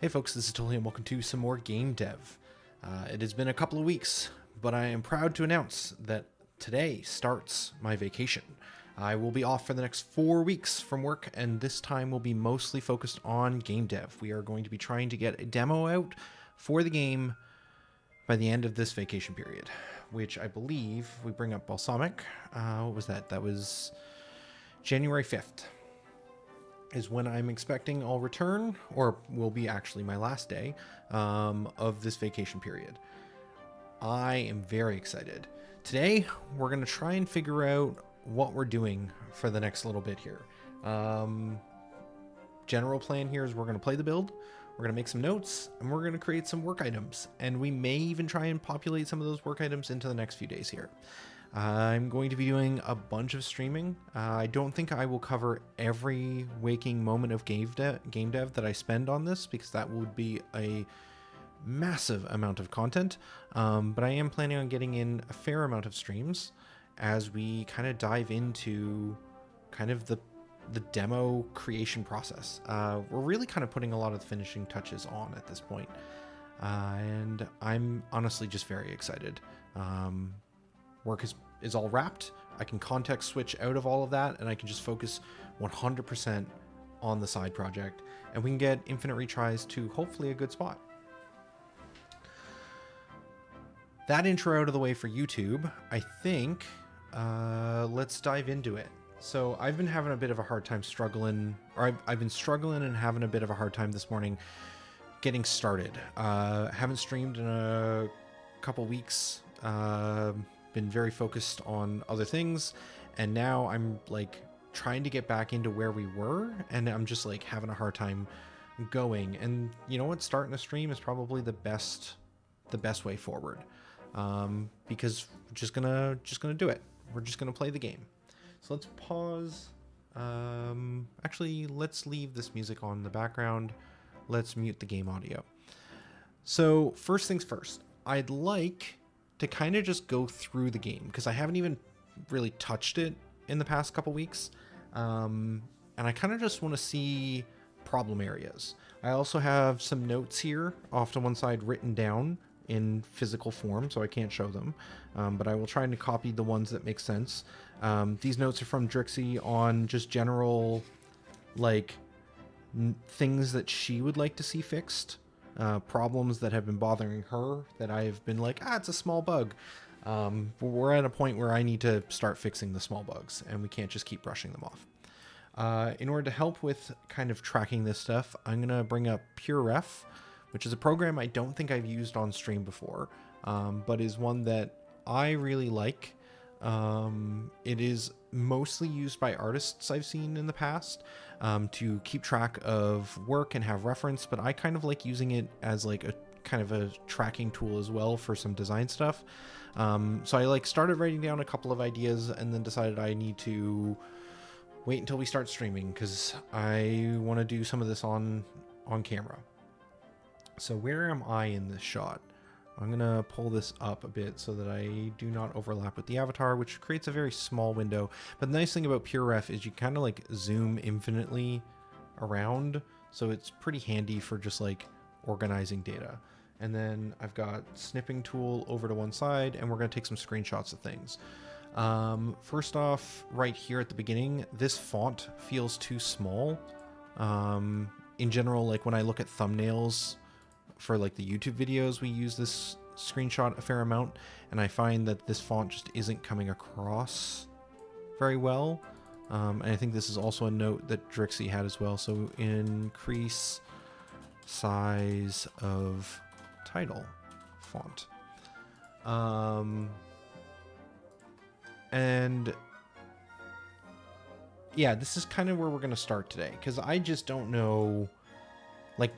Hey folks, this is Tully and welcome to some more game dev. It has been a couple of weeks, but I am proud to announce that today starts my vacation. I will be off for the next 4 weeks from work, and this time will be mostly focused on game dev. We are going to be trying to get a demo out for the game by the end of this vacation period, which I believe we bring up Balsamic. What was that? That was January 5th. Is when I'm expecting I'll return, or will be actually my last day of this vacation period. I am very excited. Today, we're going to try and figure out what we're doing for the next little bit here. General plan here is we're going to play the build, we're going to make some notes, and we're going to create some work items. And we may even try and populate some of those work items into the next few days here. I'm going to be doing a bunch of streaming. I don't think I will cover every waking moment of game dev that I spend on this, because that would be a massive amount of content. But I am planning on getting in a fair amount of streams as we kind of dive into kind of the demo creation process. We're really kind of putting a lot of the finishing touches on at this point. And I'm honestly just very excited. Work is all wrapped. I can context switch out of all of that, and I can just focus 100% on the side project, and we can get infinite retries to hopefully a good spot. That intro out of the way for YouTube, I think let's dive into it. So I've been having a bit of a hard time struggling, or I've been struggling and having a bit of a hard time this morning getting started. Haven't streamed in a couple weeks. Been very focused on other things, and now I'm like trying to get back into where we were, and I'm just like having a hard time going. And you know what, starting a stream is probably the best way forward, because we're just gonna do it. We're just gonna play the game. So let's pause. Actually, let's leave this music on in the background. Let's mute the game audio. So first things first, I'd like to kind of just go through the game, because I haven't even really touched it in the past couple weeks. And I kind of just want to see problem areas. I also have some notes here off to one side written down in physical form, so I can't show them. But I will try and copy the ones that make sense. These notes are from Drixie on just general, like, things that she would like to see fixed. Problems that have been bothering her that I've been like, it's a small bug. We're at a point where I need to start fixing the small bugs, and we can't just keep brushing them off. In order to help with kind of tracking this stuff, I'm going to bring up PureRef, which is a program I don't think I've used on stream before, but is one that I really like. It is mostly used by artists I've seen in the past to keep track of work and have reference, but I kind of like using it as like a kind of a tracking tool as well for some design stuff. So I like started writing down a couple of ideas and then decided I need to wait until we start streaming, because I want to do some of this on camera. So where am I in this shot? I'm gonna pull this up a bit so that I do not overlap with the avatar, which creates a very small window. But the nice thing about PureRef is you kind of like zoom infinitely around, so it's pretty handy for just like organizing data. And then I've got snipping tool over to one side, and we're gonna take some screenshots of things. First off, right here at the beginning, this font feels too small. In general, like when I look at thumbnails for like the YouTube videos, we use this screenshot a fair amount, and I find that this font just isn't coming across very well. And I think this is also a note that Drixie had as well. So increase size of title font. And yeah, this is kind of where we're going to start today, because I just don't know, like,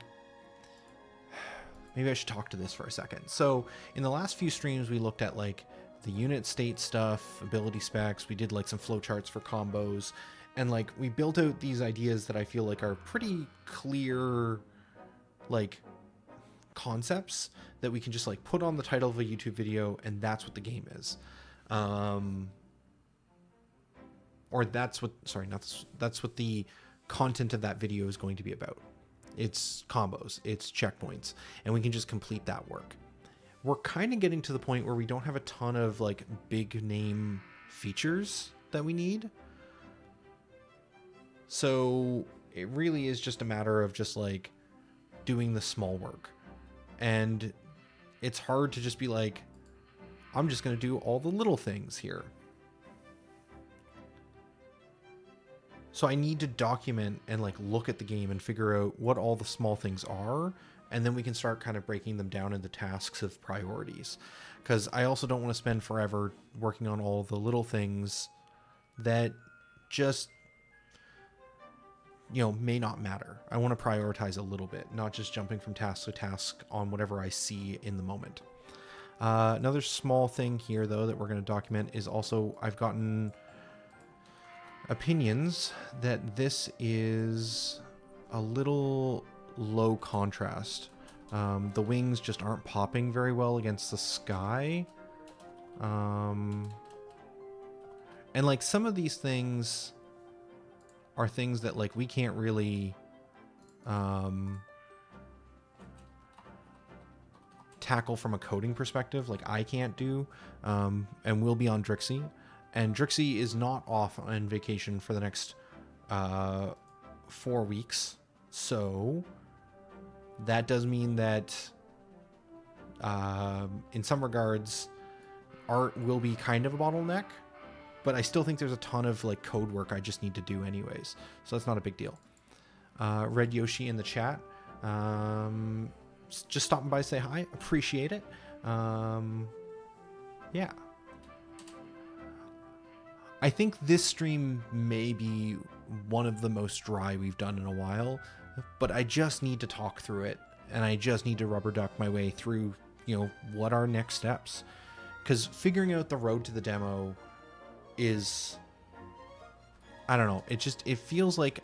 maybe I should talk to this for a second. So in the last few streams, we looked at like the unit state stuff, ability specs. We did like some flowcharts for combos, and like we built out these ideas that I feel like are pretty clear, like concepts that we can just like put on the title of a YouTube video, and that's what the game is. Or that's what, sorry, that's what the content of that video is going to be about. It's combos, it's checkpoints, and we can just complete that work. We're kind of getting to the point where we don't have a ton of like big name features that we need. So it really is just a matter of just like doing the small work. And it's hard to just be like, I'm just going to do all the little things here. So I need to document and like look at the game and figure out what all the small things are. And then we can start kind of breaking them down into tasks of priorities. Because I also don't want to spend forever working on all the little things that just, you know, may not matter. I want to prioritize a little bit, not just jumping from task to task on whatever I see in the moment. Another small thing here, though, that we're going to document is also I've gotten opinions that this is a little low contrast. The wings just aren't popping very well against the sky. And like some of these things are things that like we can't really tackle from a coding perspective, like I can't do, and we'll be on Drixie. And Drixie is not off on vacation for the next 4 weeks. So that does mean that in some regards, art will be kind of a bottleneck, but I still think there's a ton of like code work I just need to do anyways. So that's not a big deal. Red Yoshi in the chat. Just stopping by to say hi. Appreciate it. Yeah. I think this stream may be one of the most dry we've done in a while, but I just need to talk through it, and I just need to rubber duck my way through, you know, what are next steps. Because figuring out the road to the demo is, I don't know, it feels like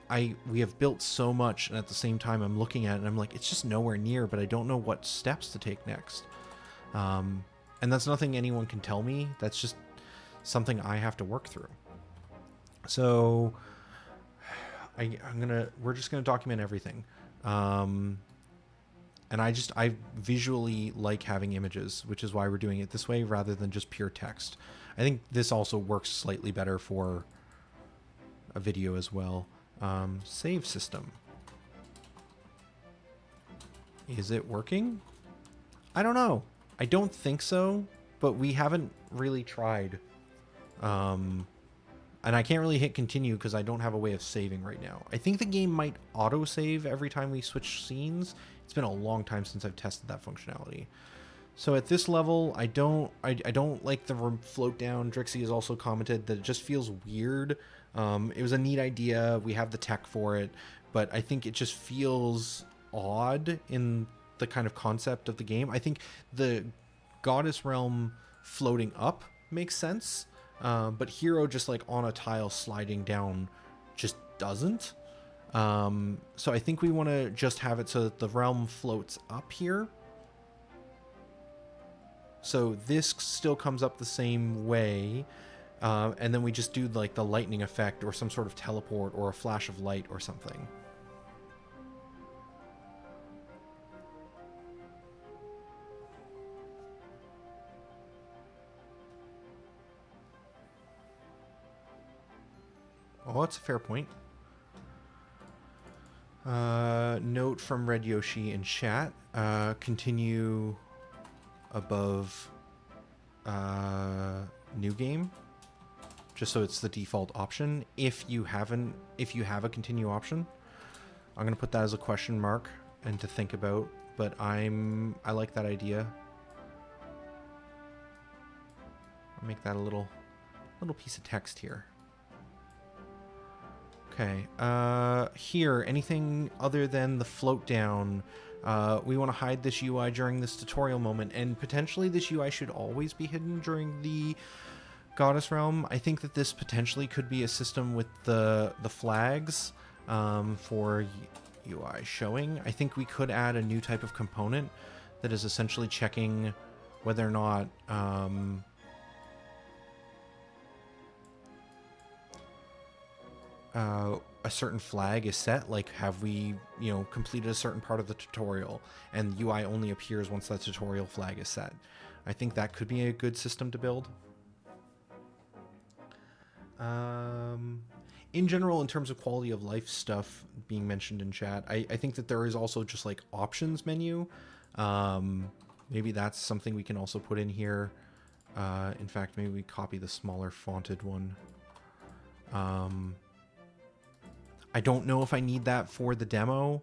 we have built so much, and at the same time I'm looking at it and I'm like, it's just nowhere near, but I don't know what steps to take next. And that's nothing anyone can tell me. That's just something I have to work through. So we're just gonna document everything. And I visually like having images, which is why we're doing it this way rather than just pure text. I think this also works slightly better for a video as well. Save system. Is it working? I don't know. I don't think so, but we haven't really tried. And I can't really hit continue because I don't have a way of saving right now. I think the game might auto-save every time we switch scenes. It's been a long time since I've tested that functionality. So at this level, I don't like the float down. Drixie has also commented that it just feels weird. It was a neat idea. We have the tech for it, but I think it just feels odd in the kind of concept of the game. I think the Goddess Realm floating up makes sense. But Hero just like on a tile sliding down just doesn't. So I think we want to just have it so that the realm floats up here. So this still comes up the same way. And then we just do like the lightning effect or some sort of teleport or a flash of light or something. Oh, that's a fair point. Note from Red Yoshi in chat. Continue above new game, just so it's the default option. If you have a continue option, I'm gonna put that as a question mark and to think about. But I like that idea. I'll make that a little piece of text here. Okay, here, anything other than the float down, we want to hide this UI during this tutorial moment, and potentially this UI should always be hidden during the Goddess Realm. I think that this potentially could be a system with the flags for UI showing. I think we could add a new type of component that is essentially checking whether or not a certain flag is set, like have we, you know, completed a certain part of the tutorial, and UI only appears once that tutorial flag is set. I think that could be a good system to build. In general, in terms of quality of life stuff being mentioned in chat, I think that there is also just like options menu. Maybe that's something we can also put in here. In fact, maybe we copy the smaller fonted one. I don't know if I need that for the demo.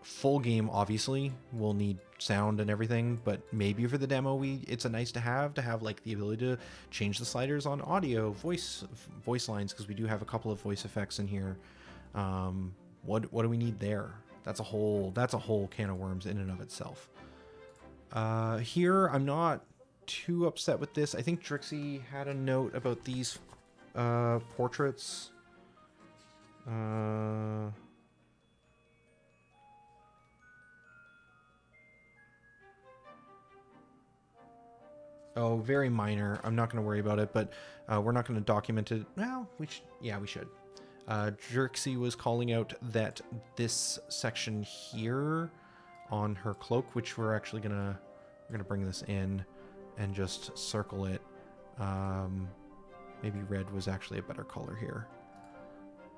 Full game, obviously, will need sound and everything, but maybe for the demo, it's a nice to have like the ability to change the sliders on audio, voice lines, because we do have a couple of voice effects in here. What do we need there? That's a whole can of worms in and of itself. Here, I'm not too upset with this. I think Drixie had a note about these portraits. Oh, very minor. I'm not going to worry about it, but we're not going to document it. Well, we should. Drixie was calling out that this section here on her cloak, which we're actually we're gonna bring this in and just circle it. Maybe red was actually a better color here,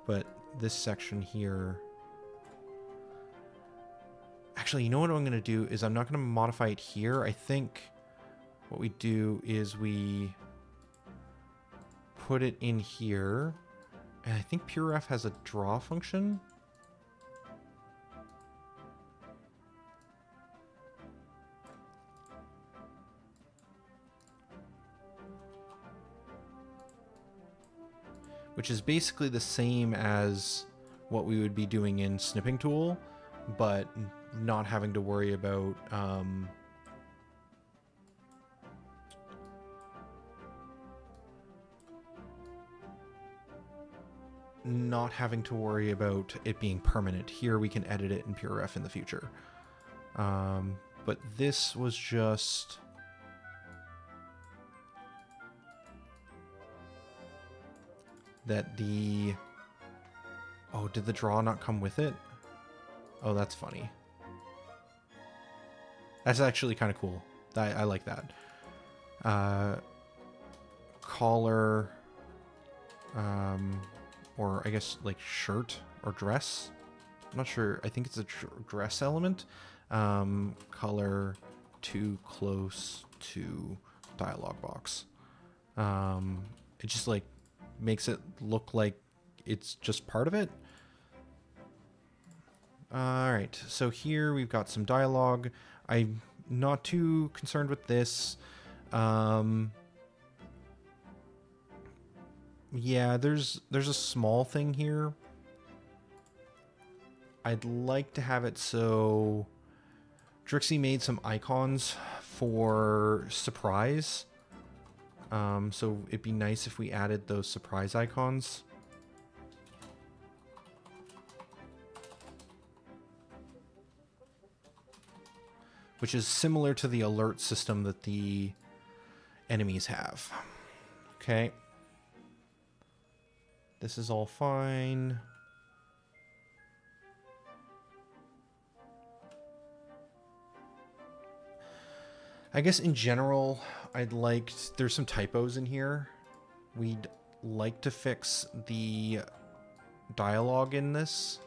but this section here. Actually, you know what I'm going to do is I'm not going to modify it here. I think what we do is we put it in here, and I think PureRef has a draw function. Which is basically the same as what we would be doing in Snipping Tool, but not having to worry about it being permanent. Here we can edit it in PureRef in the future. But this was just that the... Oh, did the draw not come with it? Oh, that's funny. That's actually kind of cool. I like that. Collar, or I guess like shirt or dress. I'm not sure. I think it's a dress element. Color too close to dialog box. It just like makes it look like it's just part of it. All right, so here we've got some dialogue. I'm not too concerned with this. Yeah, there's a small thing here. I'd like to have it so Drixie made some icons for surprise. So it'd be nice if we added those surprise icons. Which is similar to the alert system that the enemies have. Okay. This is all fine. I guess in general, there's some typos in here. We'd like to fix the dialogue in this.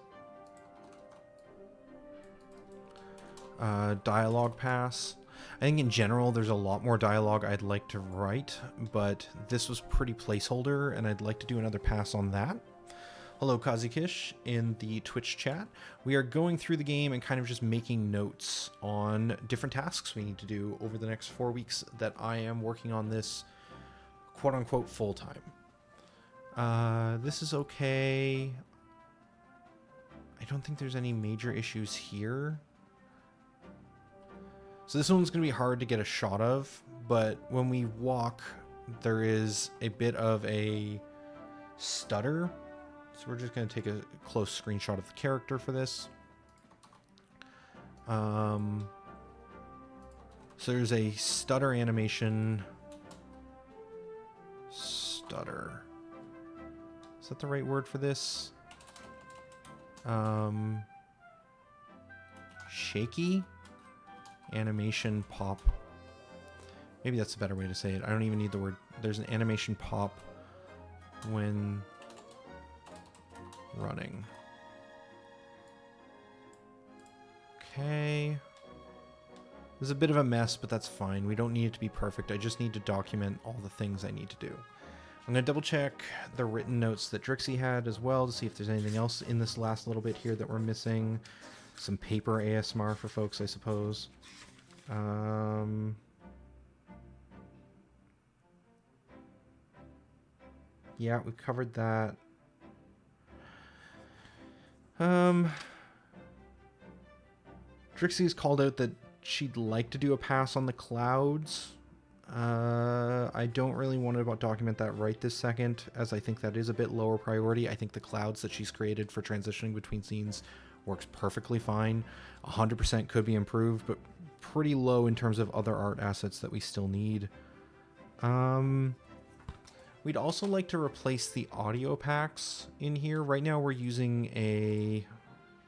Dialogue pass. I think in general there's a lot more dialogue I'd like to write, but this was pretty placeholder and I'd like to do another pass on that. Hello Kazikish in the Twitch chat. We are going through the game and kind of just making notes on different tasks we need to do over the next 4 weeks that I am working on this quote-unquote full-time. This is okay. I don't think there's any major issues here. So this one's going to be hard to get a shot of, but when we walk, there is a bit of a stutter. So we're just going to take a close screenshot of the character for this. So there's a stutter animation. Stutter. Is that the right word for this? Shaky animation pop. Maybe that's a better way to say it. I don't even need the word. There's an animation pop when running. Okay. There's a bit of a mess, but that's fine. We don't need it to be perfect. I just need to document all the things I need to do. I'm going to double check the written notes that Drixie had as well to see if there's anything else in this last little bit here that we're missing. Some paper ASMR for folks, I suppose. Yeah, we covered that. Drixie's called out that she'd like to do a pass on the clouds. I don't really want to document that right this second, as I think that is a bit lower priority. I think the clouds that she's created for transitioning between scenes works perfectly fine. 100% could be improved, but pretty low in terms of other art assets that we still need. We'd also like to replace the audio packs in here. Right now we're using a...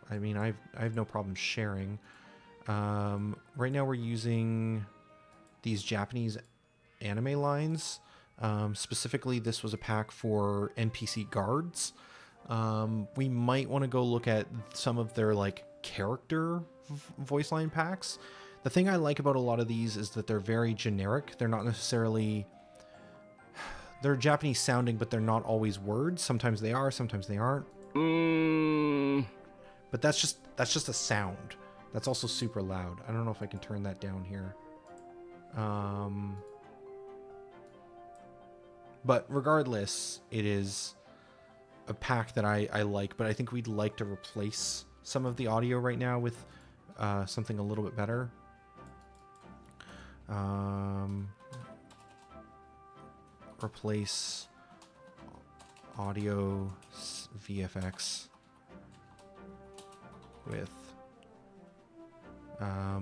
I mean, I have no problem sharing. Right now we're using these Japanese anime lines. Specifically, this was a pack for NPC guards. We might want to go look at some of their like character voice line packs. The thing I like about a lot of these is that they're very generic. They're not necessarily... They're Japanese sounding, but they're not always words. Sometimes they are, sometimes they aren't. But that's just a sound. That's also super loud. I don't know if I can turn that down here. But regardless, it is a pack that I like, but I think we'd like to replace some of the audio right now with something a little bit better. Replace audio VFX with how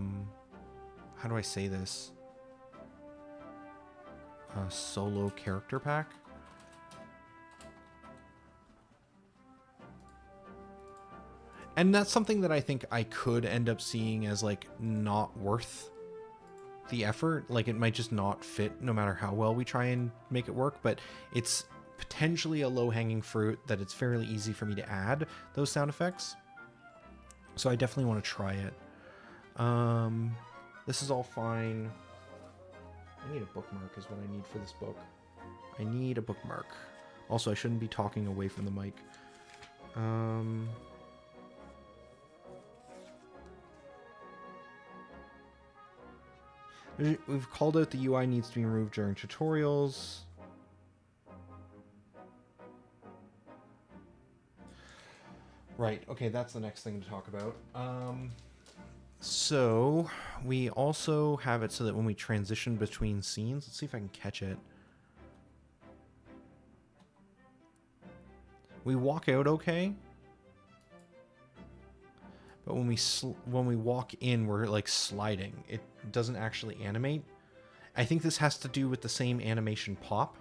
do I say this? A solo character pack. And that's something that I think I could end up seeing as like not worth the effort. Like it might just not fit no matter how well we try and make it work, but it's potentially a low-hanging fruit that it's fairly easy for me to add those sound effects. So I definitely want to try it. This is all fine. I need a bookmark is what I need for this book. I need a bookmark. Also, I shouldn't be talking away from the mic. We've called out the UI needs to be removed during tutorials. Right, okay, that's the next thing to talk about. So we also have it so that when we transition between scenes, let's see if I can catch it. We walk out okay, but when we walk in, we're like sliding. It doesn't actually animate. I think this has to do with the same animation pop.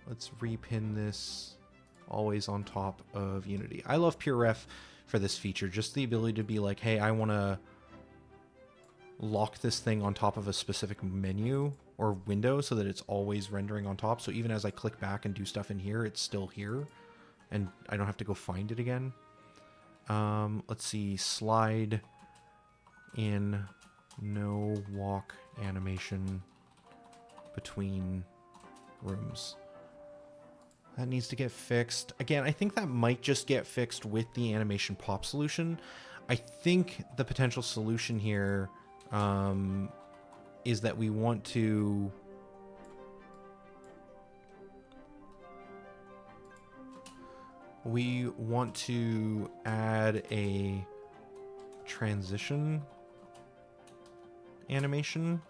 Let's repin this always on top of Unity. I love PureRef for this feature, just the ability to be like, hey, I want to lock this thing on top of a specific menu or window so that it's always rendering on top. So even as I click back and do stuff in here, it's still here and I don't have to go find it again. Let's see, slide in, no walk animation between rooms. That needs to get fixed. Again, I think that might just get fixed with the animation pop solution. I think the potential solution here is that we want to add a transition animation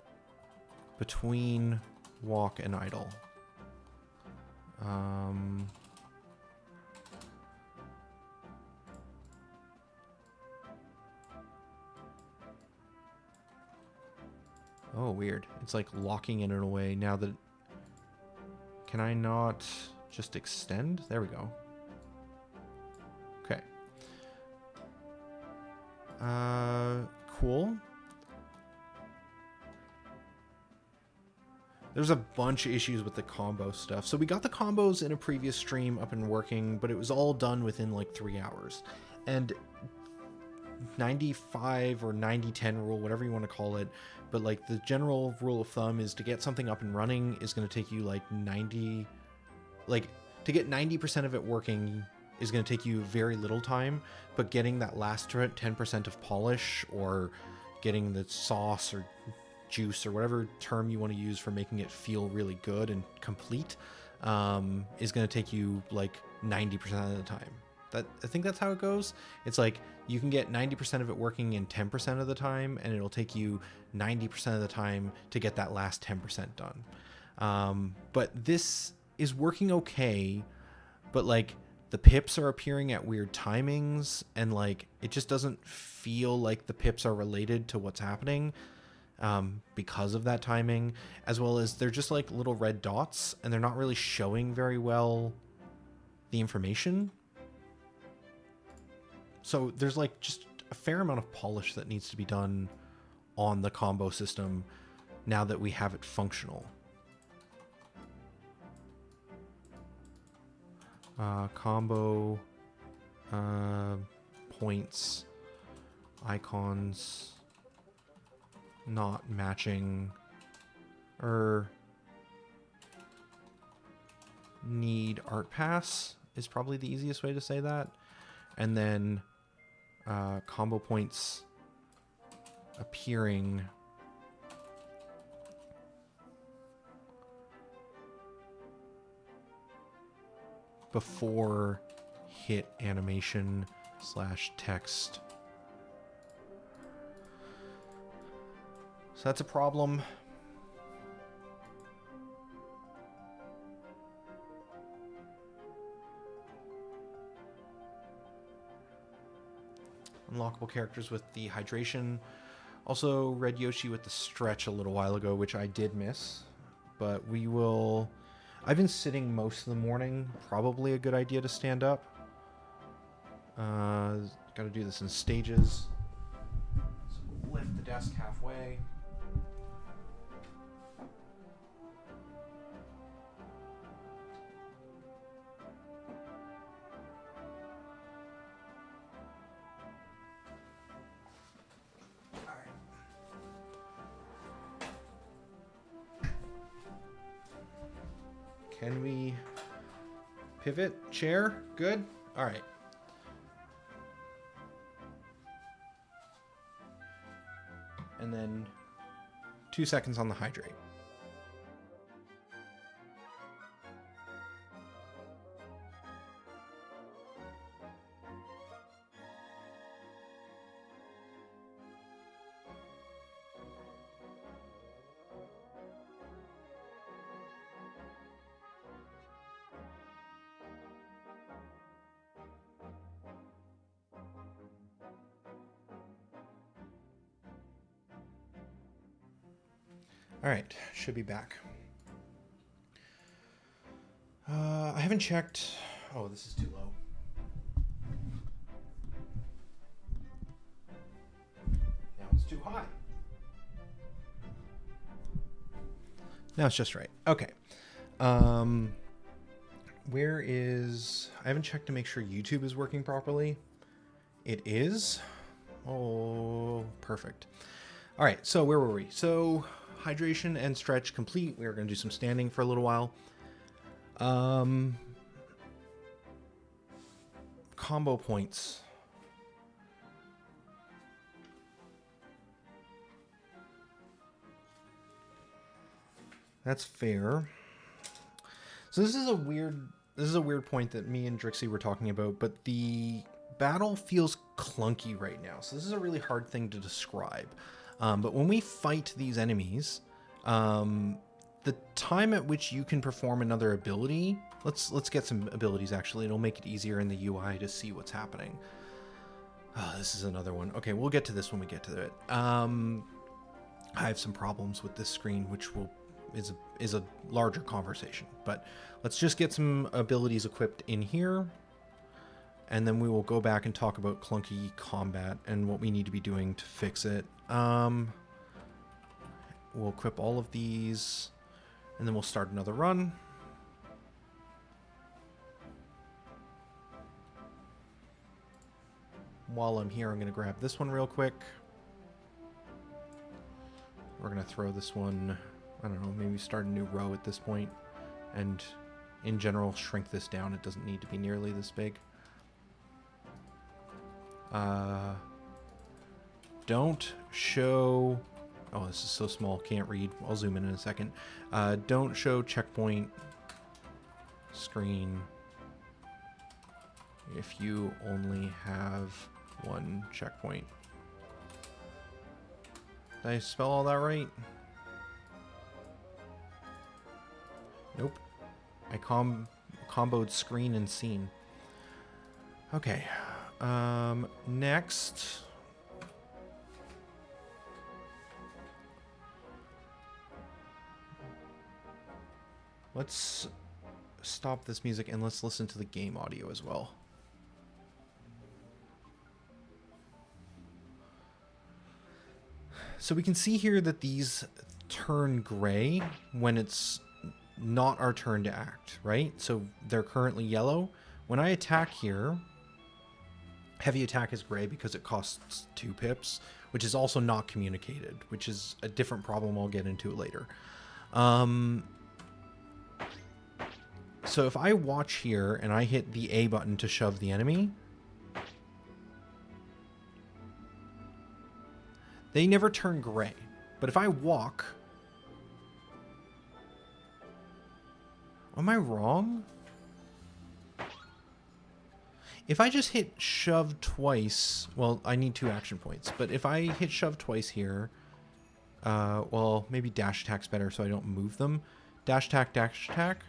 between walk and idle. Oh, weird. It's like locking it in a way now that... Can I not just extend? There we go. Okay. Cool. There's a bunch of issues with the combo stuff. So we got the combos in a previous stream up and working, but it was all done within like 3 hours. And 95 or 90-10 rule, whatever you want to call it, but like the general rule of thumb is to get something up and running is going to take you like to get 90% of it working is going to take you very little time, but getting that last 10% of polish, or getting the sauce or juice or whatever term you want to use for making it feel really good and complete, is going to take you like 90% of the time. I think that's how it goes. It's like you can get 90% of it working in 10% of the time, and it'll take you 90% of the time to get that last 10% done. But this is working okay, but like the pips are appearing at weird timings, and like it just doesn't feel like the pips are related to what's happening because of that timing, as well as they're just like little red dots, and they're not really showing very well the information. So there's like just a fair amount of polish that needs to be done on the combo system now that we have it functional. Combo points, icons not matching, or need art pass is probably the easiest way to say that. And then combo points appearing before hit animation / text. So that's a problem. Unlockable characters with the hydration. Also read Yoshi with the stretch a little while ago, which I did miss. But we will... I've been sitting most of the morning. Probably a good idea to stand up. Got to do this in stages. So lift the desk halfway. Can we pivot? Chair? Good? All right. And then 2 seconds on the hydrate. All right, should be back. I haven't checked. Oh, this is too low. Now it's too high. Now it's just right. Okay. Where is... I haven't checked to make sure YouTube is working properly. It is. Oh, perfect. All right, so where were we? So... hydration and stretch complete. We are going to do some standing for a little while. Combo points. That's fair. So this is a weird point that me and Drixie were talking about, but the battle feels clunky right now. So this is a really hard thing to describe. But when we fight these enemies, the time at which you can perform another ability, let's get some abilities actually. It'll make it easier in the UI to see what's happening. Oh, this is another one. Okay, we'll get to this when we get to it. I have some problems with this screen, which will is a larger conversation. But let's just get some abilities equipped in here, and then we will go back and talk about clunky combat and what we need to be doing to fix it. We'll equip all of these, and then we'll start another run. While I'm here, I'm going to grab this one real quick. We're going to throw this one, I don't know, maybe start a new row at this point, and in general shrink this down. It doesn't need to be nearly this big. Don't show... Oh, this is so small, can't read. I'll zoom in a second. Don't show checkpoint screen if you only have one checkpoint. Did I spell all that right? Nope. I comboed screen and scene. Okay. Next. Let's stop this music and let's listen to the game audio as well. So we can see here that these turn gray when it's not our turn to act, right? So they're currently yellow. When I attack here, heavy attack is gray because it costs 2 pips, which is also not communicated, which is a different problem. I'll get into it later. So if I watch here and I hit the A button to shove the enemy, they never turn gray. But if I walk... Am I wrong? If I just hit shove twice... Well, I need 2 action points. But if I hit shove twice here... well, maybe dash attack's better so I don't move them. Dash attack, dash attack.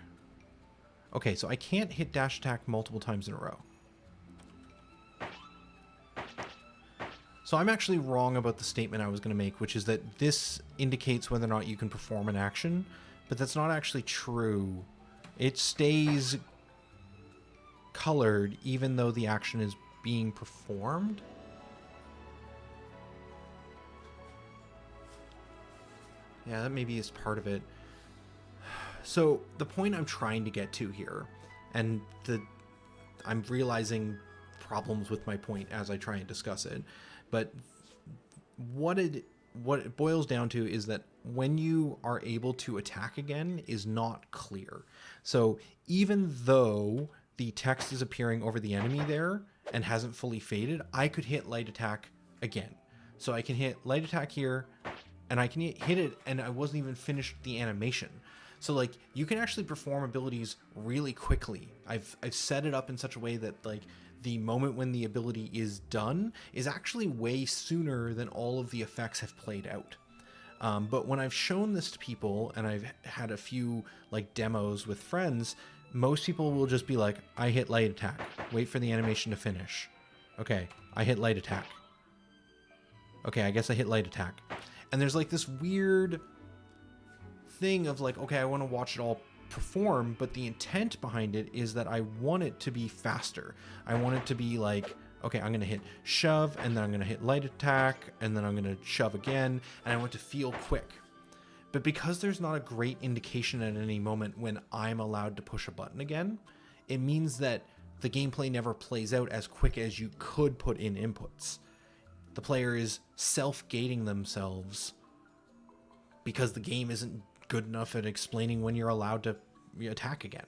Okay, so I can't hit dash attack multiple times in a row. So I'm actually wrong about the statement I was going to make, which is that this indicates whether or not you can perform an action, but that's not actually true. It stays colored even though the action is being performed. Yeah, that maybe is part of it. So the point I'm trying to get to here, and I'm realizing problems with my point as I try and discuss it, but what it boils down to is that when you are able to attack again is not clear. So even though the text is appearing over the enemy there and hasn't fully faded, I could hit light attack again. So I can hit light attack here, and I can hit it, and I wasn't even finished the animation. So like you can actually perform abilities really quickly. I've set it up in such a way that like the moment when the ability is done is actually way sooner than all of the effects have played out. But when I've shown this to people and I've had a few like demos with friends, most people will just be like, I hit light attack, wait for the animation to finish. Okay, I hit light attack. Okay, I guess I hit light attack. And there's like this weird thing of like, okay, I want to watch it all perform, but the intent behind it is that I want it to be faster. I want it to be like, okay, I'm going to hit shove, and then I'm going to hit light attack, and then I'm going to shove again, and I want to feel quick. But because there's not a great indication at any moment when I'm allowed to push a button again, it means that the gameplay never plays out as quick as you could put in inputs. The player is self-gating themselves because the game isn't good enough at explaining when you're allowed to attack again.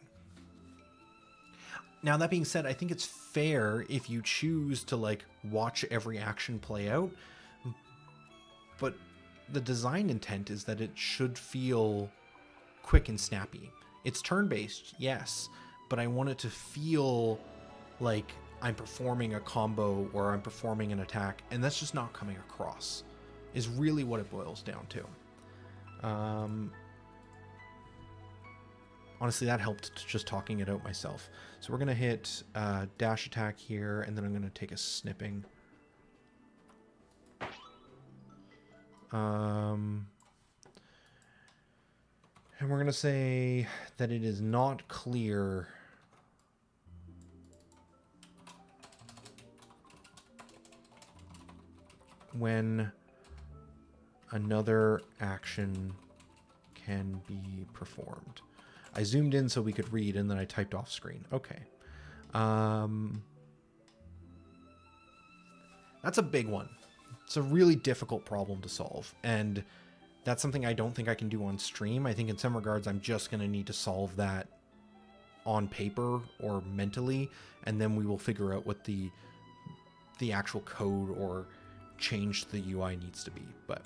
Now, that being said, I think it's fair if you choose to like watch every action play out, but the design intent is that it should feel quick and snappy. It's turn-based, yes, but I want it to feel like I'm performing a combo or I'm performing an attack, and that's just not coming across, is really what it boils down to. Honestly, that helped just talking it out myself. So we're going to hit dash attack here, and then I'm going to take a snipping. And we're going to say that it is not clear when another action can be performed. I zoomed in so we could read, and then I typed off screen. Okay. That's a big one. It's a really difficult problem to solve, and that's something I don't think I can do on stream. I think in some regards I'm just going to need to solve that on paper or mentally, and then we will figure out what the actual code or change to the UI needs to be. But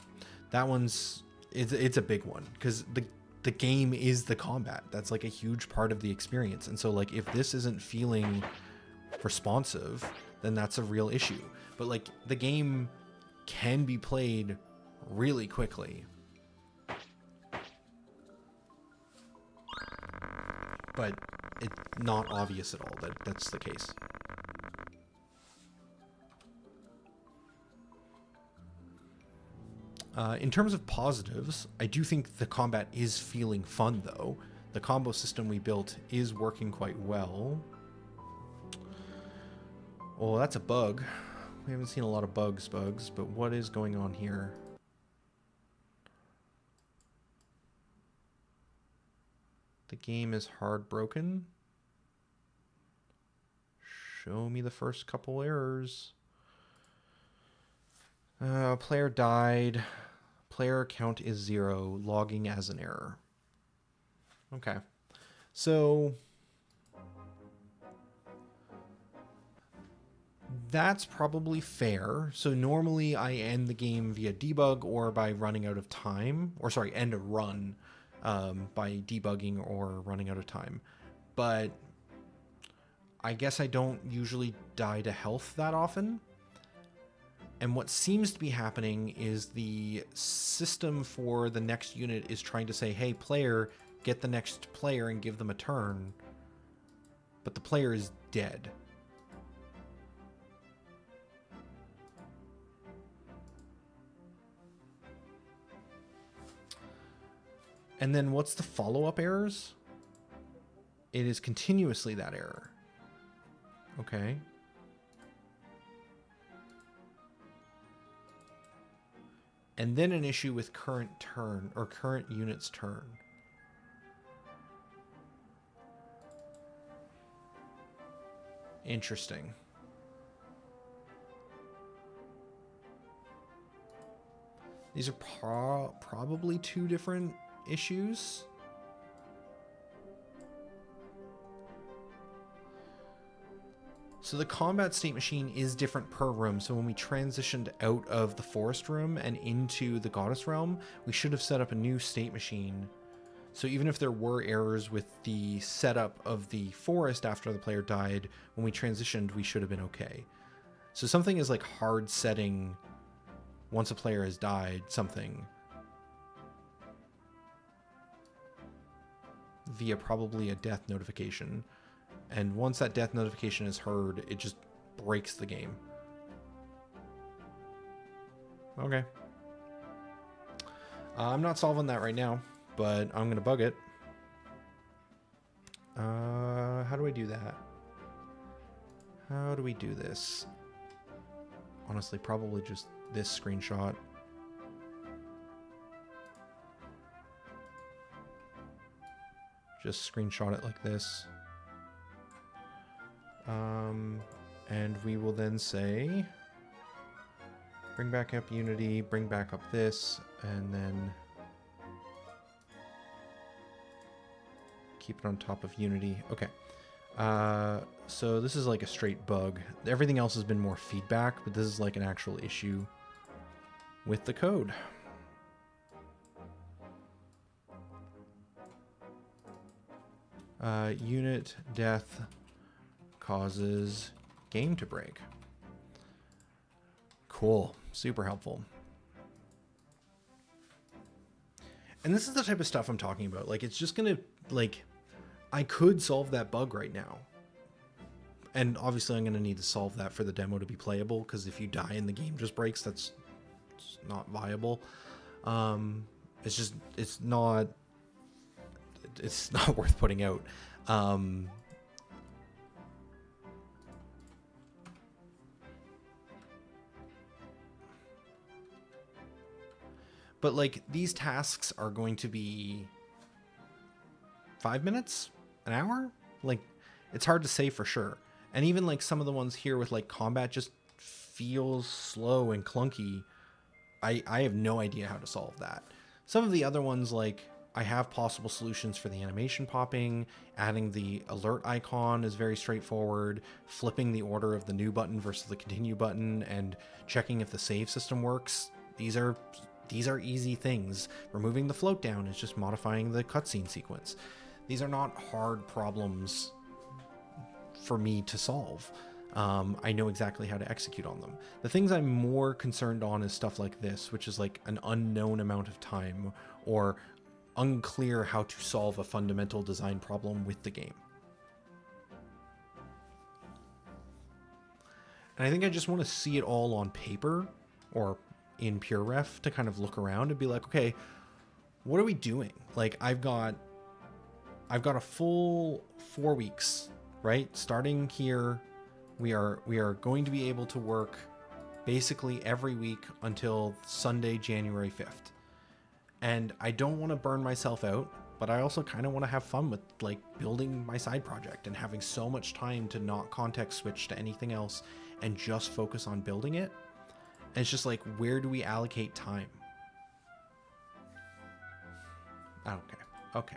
that one's it's a big one because the game is the combat. That's like a huge part of the experience. And so like if this isn't feeling responsive, then that's a real issue. But like the game can be played really quickly. But it's not obvious at all that that's the case. In terms of positives, I do think the combat is feeling fun, though. The combo system we built is working quite well. Oh, that's a bug. We haven't seen a lot of bugs, but what is going on here? The game is hard broken. Show me the first couple errors. Player died. Player count is 0. Logging as an error. Okay. So that's probably fair. So normally I end the game via debug or by running out of time. Or sorry, end a run by debugging or running out of time. But I guess I don't usually die to health that often. And what seems to be happening is the system for the next unit is trying to say, hey, player, get the next player and give them a turn. But the player is dead. And then what's the follow-up errors? It is continuously that error. Okay. And then an issue with current turn or current unit's turn. Interesting. These are probably two different issues. So the combat state machine is different per room. So when we transitioned out of the forest room and into the goddess realm, we should have set up a new state machine. So even if there were errors with the setup of the forest after the player died, when we transitioned, we should have been okay. So something is like hard setting once a player has died, something via probably a death notification. And once that death notification is heard, it just breaks the game. Okay. I'm not solving that right now, but I'm going to bug it. How do I do that? How do we do this? Honestly, probably just this screenshot. Just screenshot it like this. And we will then say, bring back up Unity, bring back up this, and then keep it on top of Unity. Okay. So this is like a straight bug. Everything else has been more feedback, but this is like an actual issue with the code. Unit death causes game to break. Cool. Super helpful. And this is the type of stuff I'm talking about. Like, it's just gonna, like, I could solve that bug right now. And obviously I'm gonna need to solve that for the demo to be playable, because if you die and the game just breaks, that's not viable. It's not it's not worth putting out. But like these tasks are going to be 5 minutes, an hour. Like it's hard to say for sure. And even like some of the ones here with like combat just feels slow and clunky. I have no idea how to solve that. Some of the other ones, like I have possible solutions for the animation popping, adding the alert icon is very straightforward, flipping the order of the new button versus the continue button, and checking if the save system works. These are easy things. Removing the float down is just modifying the cutscene sequence. These are not hard problems for me to solve. I know exactly how to execute on them. The things I'm more concerned on is stuff like this, which is like an unknown amount of time or unclear how to solve a fundamental design problem with the game. And I think I just want to see it all on paper or in PureRef to kind of look around and be like, okay, what are we doing? Like I've got a full 4 weeks, right? Starting here, we are going to be able to work basically every week until Sunday, January 5th. And I don't want to burn myself out, but I also kind of want to have fun with like building my side project and having so much time to not context switch to anything else and just focus on building it. And it's just like, where do we allocate time? Okay.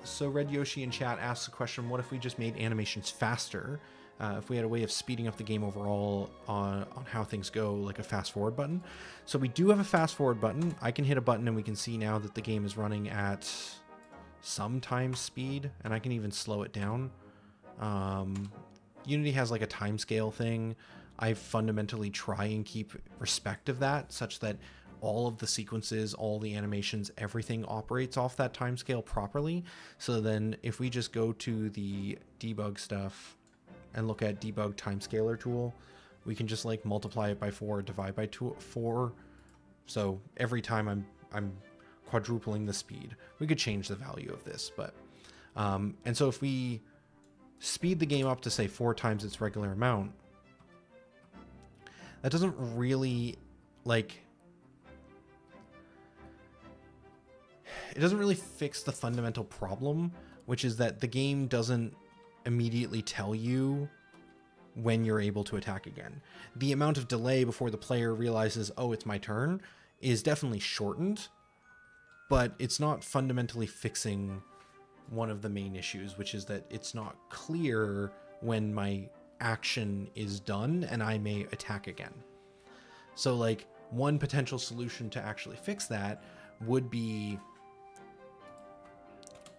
So Red Yoshi in chat asks a question, what if we just made animations faster? If we had a way of speeding up the game overall on how things go, like a fast forward button. So we do have a fast forward button. I can hit a button and we can see now that the game is running at some time speed, and I can even slow it down. Unity has like a timescale thing. I fundamentally try and keep respect of that, such that all of the sequences, all the animations, everything operates off that timescale properly. So then if we just go to the debug stuff and look at debug timescaler tool, we can just like multiply it by 4, divide by 4. So every time I'm quadrupling the speed. We could change the value of this, but and so if we speed the game up to say 4 times its regular amount, that doesn't really like, it doesn't really fix the fundamental problem, which is that the game doesn't immediately tell you when you're able to attack again. The amount of delay before the player realizes, oh, it's my turn, is definitely shortened, but it's not fundamentally fixing one of the main issues, which is that it's not clear when my action is done and I may attack again. So like one potential solution to actually fix that would be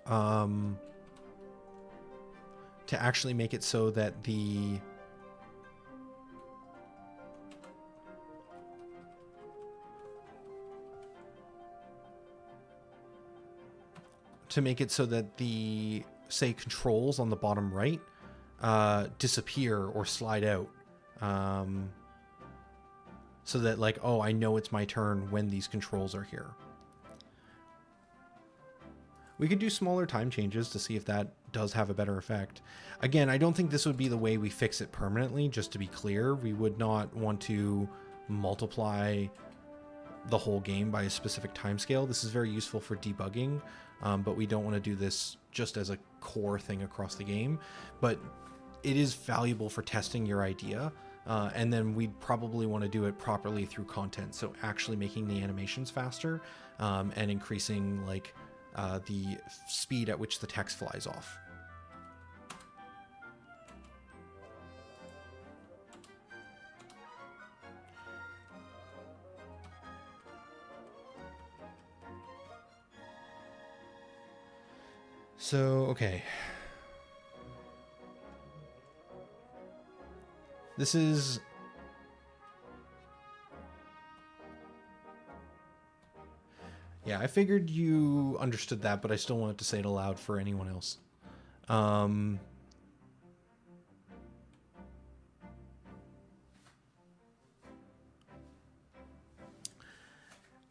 to actually make it so that the say controls on the bottom right disappear or slide out, so that like, oh, I know it's my turn when these controls are here. We could do smaller time changes to see if that does have a better effect. Again, I don't think this would be the way we fix it permanently, just to be clear. We would not want to multiply the whole game by a specific timescale. This is very useful for debugging, but we don't want to do this just as a core thing across the game. But it is valuable for testing your idea, and then we'd probably want to do it properly through content. So actually making the animations faster and increasing like the speed at which the text flies off. So, okay. This is... Yeah, I figured you understood that, but I still wanted to say it aloud for anyone else.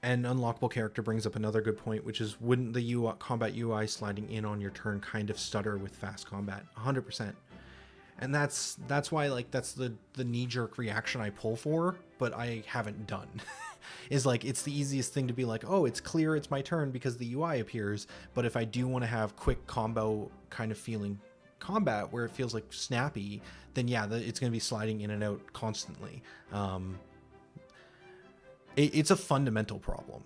And unlockable character brings up another good point, which is, wouldn't the combat UI sliding in on your turn kind of stutter with fast combat? 100%. And that's why, like, that's the knee-jerk reaction I pull for, but I haven't done. Is like, it's the easiest thing to be like, oh, it's clear it's my turn because the UI appears, but if I do want to have quick combo kind of feeling combat where it feels like snappy, then yeah, it's going to be sliding in and out constantly. It's a fundamental problem.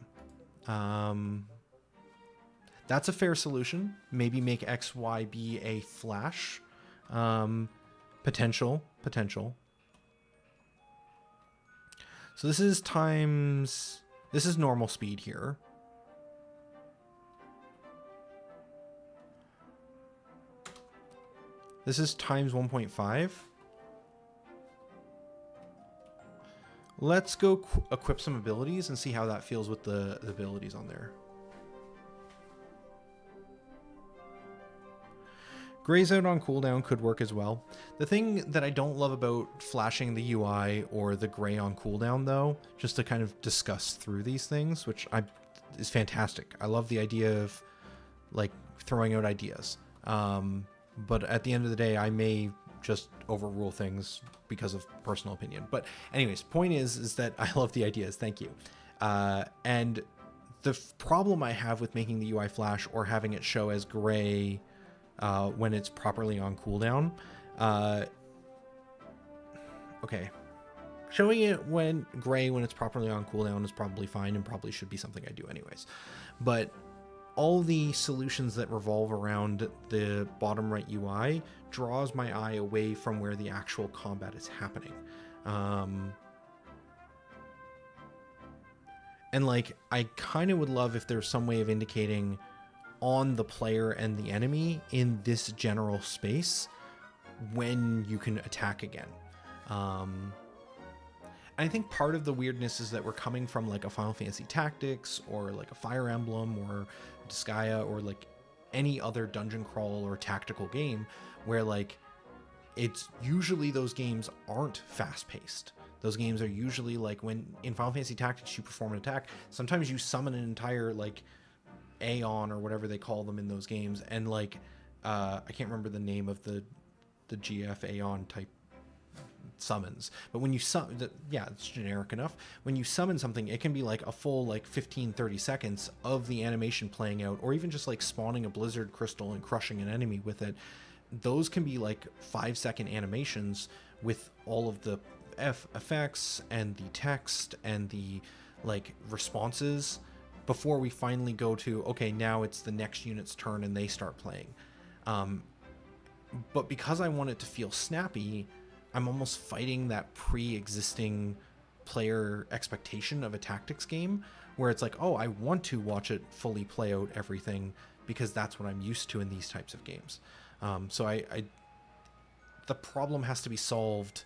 That's a fair solution. Maybe make XY be a flash. Potential. So this is normal speed here. This is times 1.5. Let's go equip some abilities and see how that feels with the abilities on there. Grays out on cooldown could work as well. The thing that I don't love about flashing the UI or the gray on cooldown, though, just to kind of discuss through these things, which is fantastic. I love the idea of, like, throwing out ideas. But at the end of the day, I may just overrule things because of personal opinion. But anyways, point is that I love the ideas. Thank you. And the problem I have with making the UI flash or having it show as gray when it's properly on cooldown. Okay. Showing it when gray when it's properly on cooldown is probably fine and probably should be something I do anyways. But all the solutions that revolve around the bottom right UI draws my eye away from where the actual combat is happening. And like, I kind of would love if there's some way of indicating on the player and the enemy in this general space when you can attack again. I think part of the weirdness is that we're coming from like a Final Fantasy Tactics or like a Fire Emblem or Disgaea or like any other dungeon crawl or tactical game where like it's usually those games aren't fast paced. Those games are usually like when in Final Fantasy Tactics you perform an attack, sometimes you summon an entire like Aeon or whatever they call them in those games, and like I can't remember the name of the GF Aeon type summons, but when you yeah, it's generic enough. When you summon something, it can be like a full like 15-30 seconds of the animation playing out, or even just like spawning a blizzard crystal and crushing an enemy with it. Those can be like 5-second animations with all of the effects and the text and the like responses before we finally go to, okay, now it's the next unit's turn and they start playing. But because I want it to feel snappy, I'm almost fighting that pre-existing player expectation of a tactics game where it's like, oh, I want to watch it fully play out everything because that's what I'm used to in these types of games. So the problem has to be solved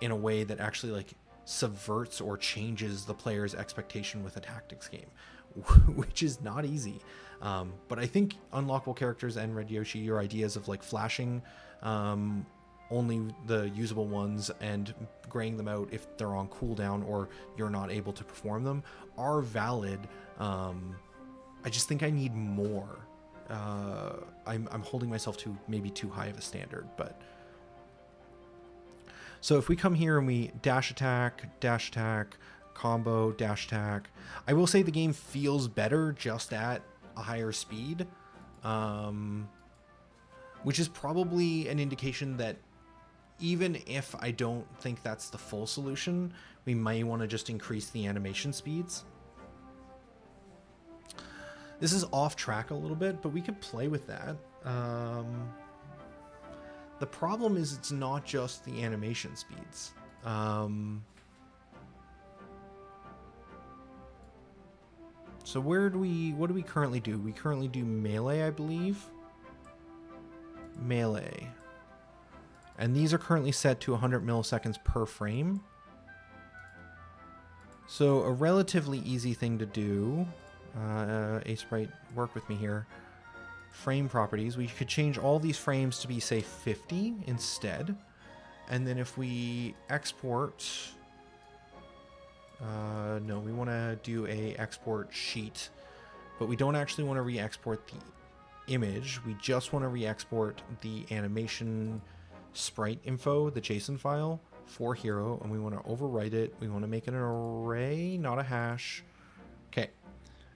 in a way that actually like subverts or changes the player's expectation with a tactics game, which is not easy. But I think unlockable characters and Red Yoshi, your ideas of like flashing only the usable ones and graying them out if they're on cooldown or you're not able to perform them are valid. I just think I need more. I'm holding myself to maybe too high of a standard, but so if we come here and we dash attack, combo, dash attack, I will say the game feels better just at a higher speed, which is probably an indication that even if I don't think that's the full solution, we might want to just increase the animation speeds. This is off track a little bit, but we could play with that. The problem is it's not just the animation speeds. So what do we currently do? We currently do melee, I believe. Melee. And these are currently set to 100 milliseconds per frame. So a relatively easy thing to do. Sprite, work with me here. Frame properties. We could change all these frames to be, say, 50 instead. And then if we export No, we want to do a export sheet, but we don't actually want to re-export the image. We just want to re-export the animation sprite info, the JSON file for hero, and we want to overwrite it. We want to make it an array, not a hash. Okay.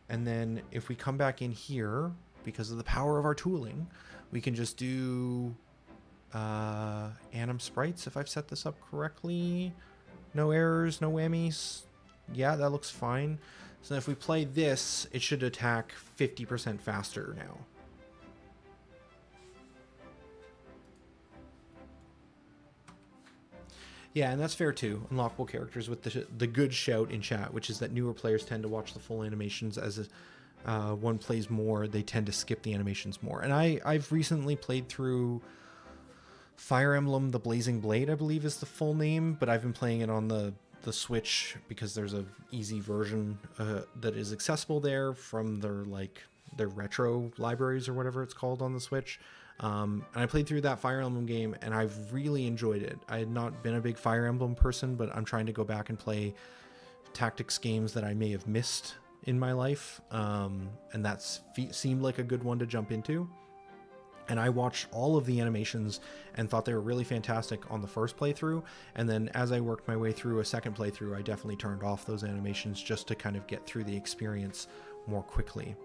And then if we come back in here, because of the power of our tooling, we can just do anim sprites if I've set this up correctly. No errors, no whammies. Yeah, that looks fine. So if we play this, it should attack 50% faster now. Yeah, and that's fair too. Unlockable characters with the good shout in chat, which is that newer players tend to watch the full animations as one plays more. They tend to skip the animations more. And I've recently played through Fire Emblem The Blazing Blade, I believe is the full name, but I've been playing it on the Switch because there's a easy version that is accessible there from their retro libraries or whatever it's called on the Switch. And I played through that Fire Emblem game and I've really enjoyed it. I had not been a big Fire Emblem person, but I'm trying to go back and play tactics games that I may have missed in my life. And that seemed like a good one to jump into. And I watched all of the animations and thought they were really fantastic on the first playthrough. And then as I worked my way through a second playthrough, I definitely turned off those animations just to kind of get through the experience more quickly.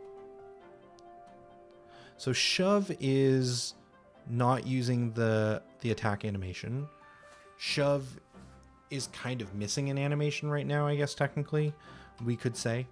So shove is not using the attack animation. Shove is kind of missing an animation right now, I guess technically, we could say.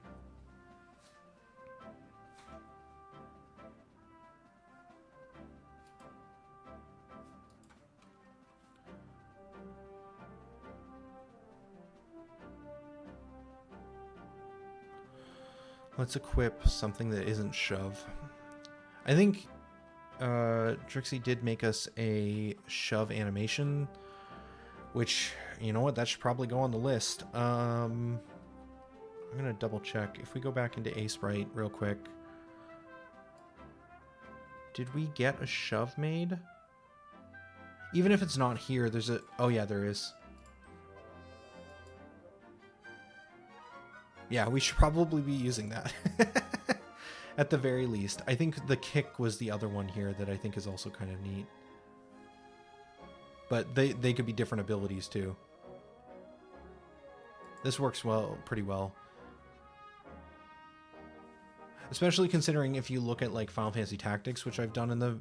Let's equip something that isn't shove. I think Trixie did make us a shove animation, which, you know what, that should probably go on the list. I'm gonna double check. If we go back into Aseprite real quick, did we get a shove made? Even if it's not here, there's a... Oh yeah, there is. Yeah, we should probably be using that. At the very least. I think the kick was the other one here that I think is also kind of neat. But they could be different abilities too. This works pretty well. Especially considering if you look at like Final Fantasy Tactics, which I've done in the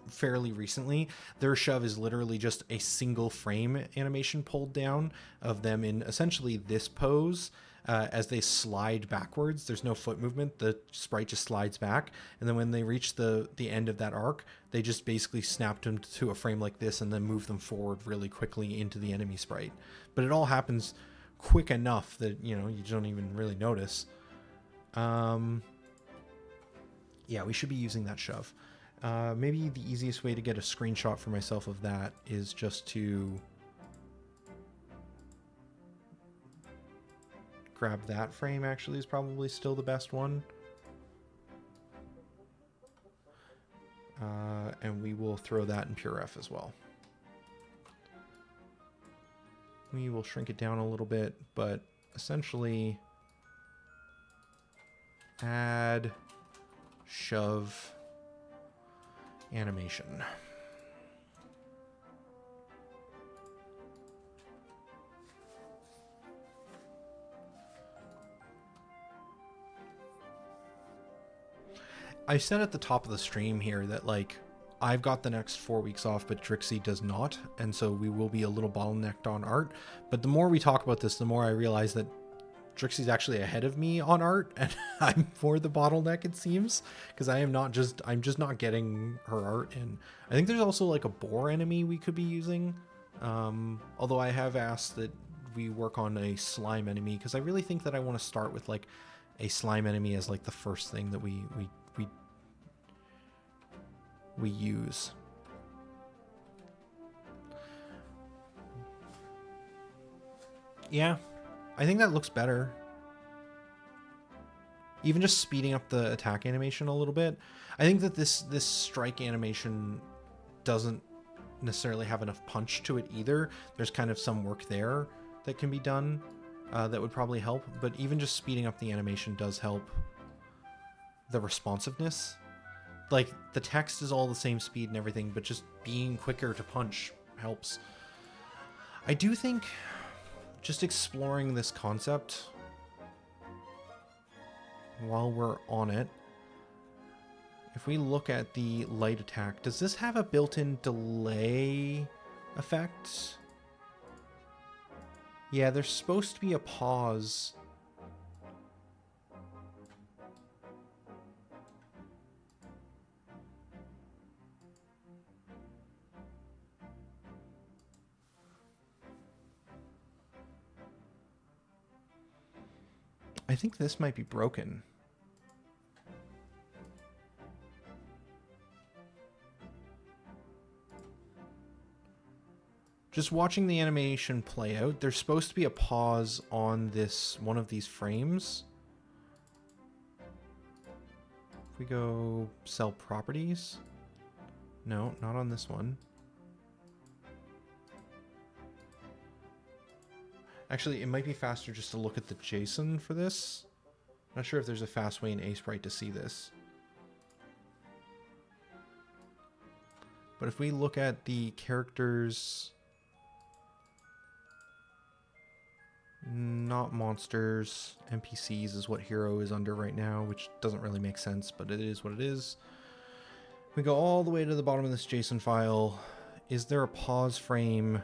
fairly recently, their shove is literally just a single frame animation pulled down of them in essentially this pose. As they slide backwards, there's no foot movement. The sprite just slides back. And then when they reach the end of that arc, they just basically snap them to a frame like this and then move them forward really quickly into the enemy sprite. But it all happens quick enough that, you know, you don't even really notice. Yeah, we should be using that shove. Maybe the easiest way to get a screenshot for myself of that is just to grab that frame, actually, is probably still the best one. And we will throw that in PureRef as well. We will shrink it down a little bit, but essentially add shove animation. I said at the top of the stream here that, like, I've got the next 4 weeks off, but Trixie does not, and so we will be a little bottlenecked on art. But the more we talk about this, the more I realize that Trixie's actually ahead of me on art, and I'm for the bottleneck, it seems, because I'm just not getting her art. And I think there's also like a boar enemy we could be using, although I have asked that we work on a slime enemy, because I really think that I want to start with like a slime enemy as like the first thing that we use. Yeah, I think that looks better. Even just speeding up the attack animation a little bit. I think that this strike animation doesn't necessarily have enough punch to it either. There's kind of some work there that can be done. that would probably help, but even just speeding up the animation does help the responsiveness. Like, the text is all the same speed and everything, but just being quicker to punch helps. I do think just exploring this concept while we're on it, if we look at the light attack, does this have a built-in delay effect? Yeah, there's supposed to be a pause. I think this might be broken. Just watching the animation play out, there's supposed to be a pause on this one of these frames. If we go sell properties. No, not on this one. Actually, it might be faster just to look at the JSON for this. Not sure if there's a fast way in Aseprite to see this. But if we look at the characters, not monsters, NPCs is what Hero is under right now, which doesn't really make sense, but it is what it is. We go all the way to the bottom of this JSON file. Is there a pause frame?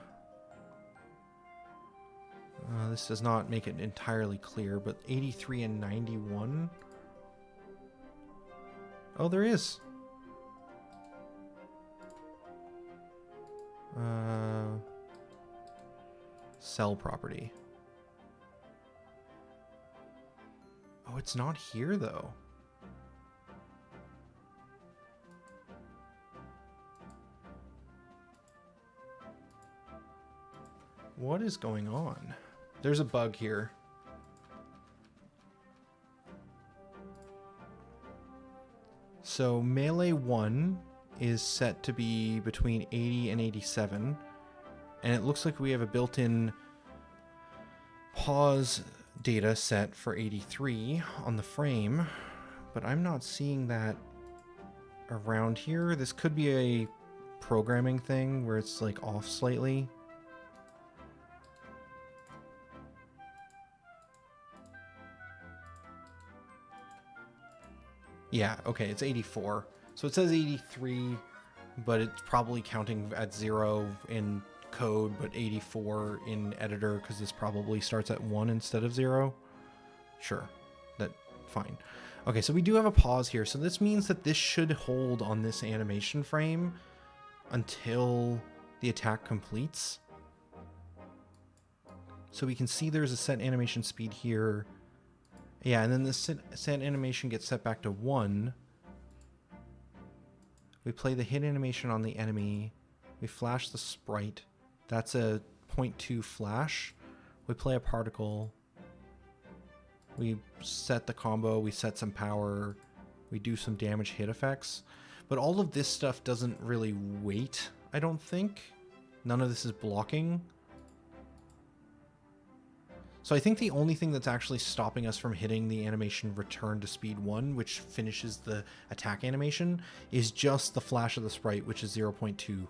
This does not make it entirely clear, but 83 and 91? Oh, there is. Sell property. Oh, it's not here, though. What is going on? There's a bug here. So melee 1 is set to be between 80 and 87. And it looks like we have a built-in pause data set for 83 on the frame, but I'm not seeing that around here. This could be a programming thing where it's like off slightly. Yeah, okay, it's 84. So it says 83, but it's probably counting at 0 in code, but 84 in editor, because this probably starts at 1 instead of 0. Sure, fine. Okay, so we do have a pause here, so this means that this should hold on this animation frame until the attack completes. So we can see there's a set animation speed here. Yeah, and then the set animation gets set back to 1. We play the hit animation on the enemy. We flash the sprite. That's a 0.2 flash. We play a particle. We set the combo. We set some power. We do some damage hit effects. But all of this stuff doesn't really wait, I don't think. None of this is blocking. So I think the only thing that's actually stopping us from hitting the animation return to speed 1, which finishes the attack animation, is just the flash of the sprite, which is 0.2.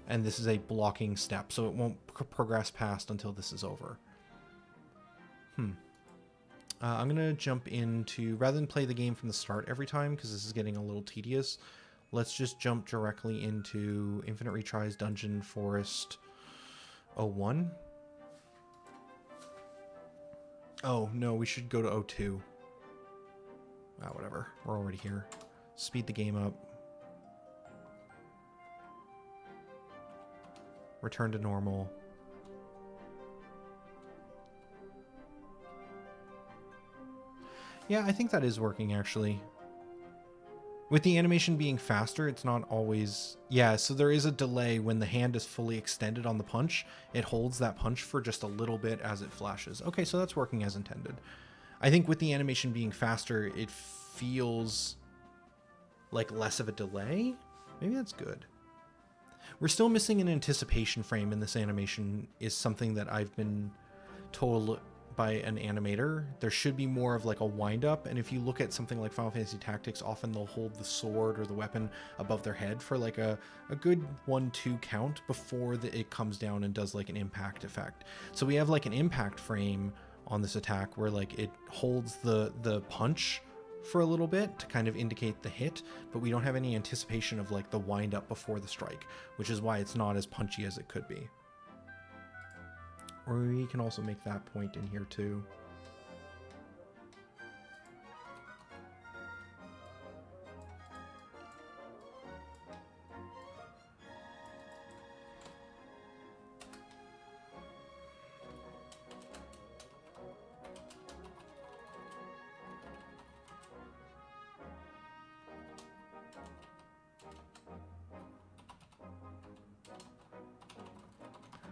And this is a blocking step, so it won't progress past until this is over. I'm going to jump into, rather than play the game from the start every time, because this is getting a little tedious, let's just jump directly into Infinite Retries Dungeon Forest 01. Oh, no, we should go to 02. Ah, whatever. We're already here. Speed the game up. Return to normal. Yeah, I think that is working, actually. With the animation being faster, it's not always... Yeah, so there is a delay when the hand is fully extended on the punch. It holds that punch for just a little bit as it flashes. Okay, so that's working as intended. I think with the animation being faster, it feels like less of a delay. Maybe that's good. We're still missing an anticipation frame in this animation, is something that I've been told by an animator. There should be more of like a wind up, and if you look at something like Final Fantasy Tactics, often they'll hold the sword or the weapon above their head for like a good 1-2 count before it comes down and does like an impact effect. So we have like an impact frame on this attack where like it holds the punch for a little bit to kind of indicate the hit, but we don't have any anticipation of like the wind up before the strike, which is why it's not as punchy as it could be. Or we can also make that point in here too.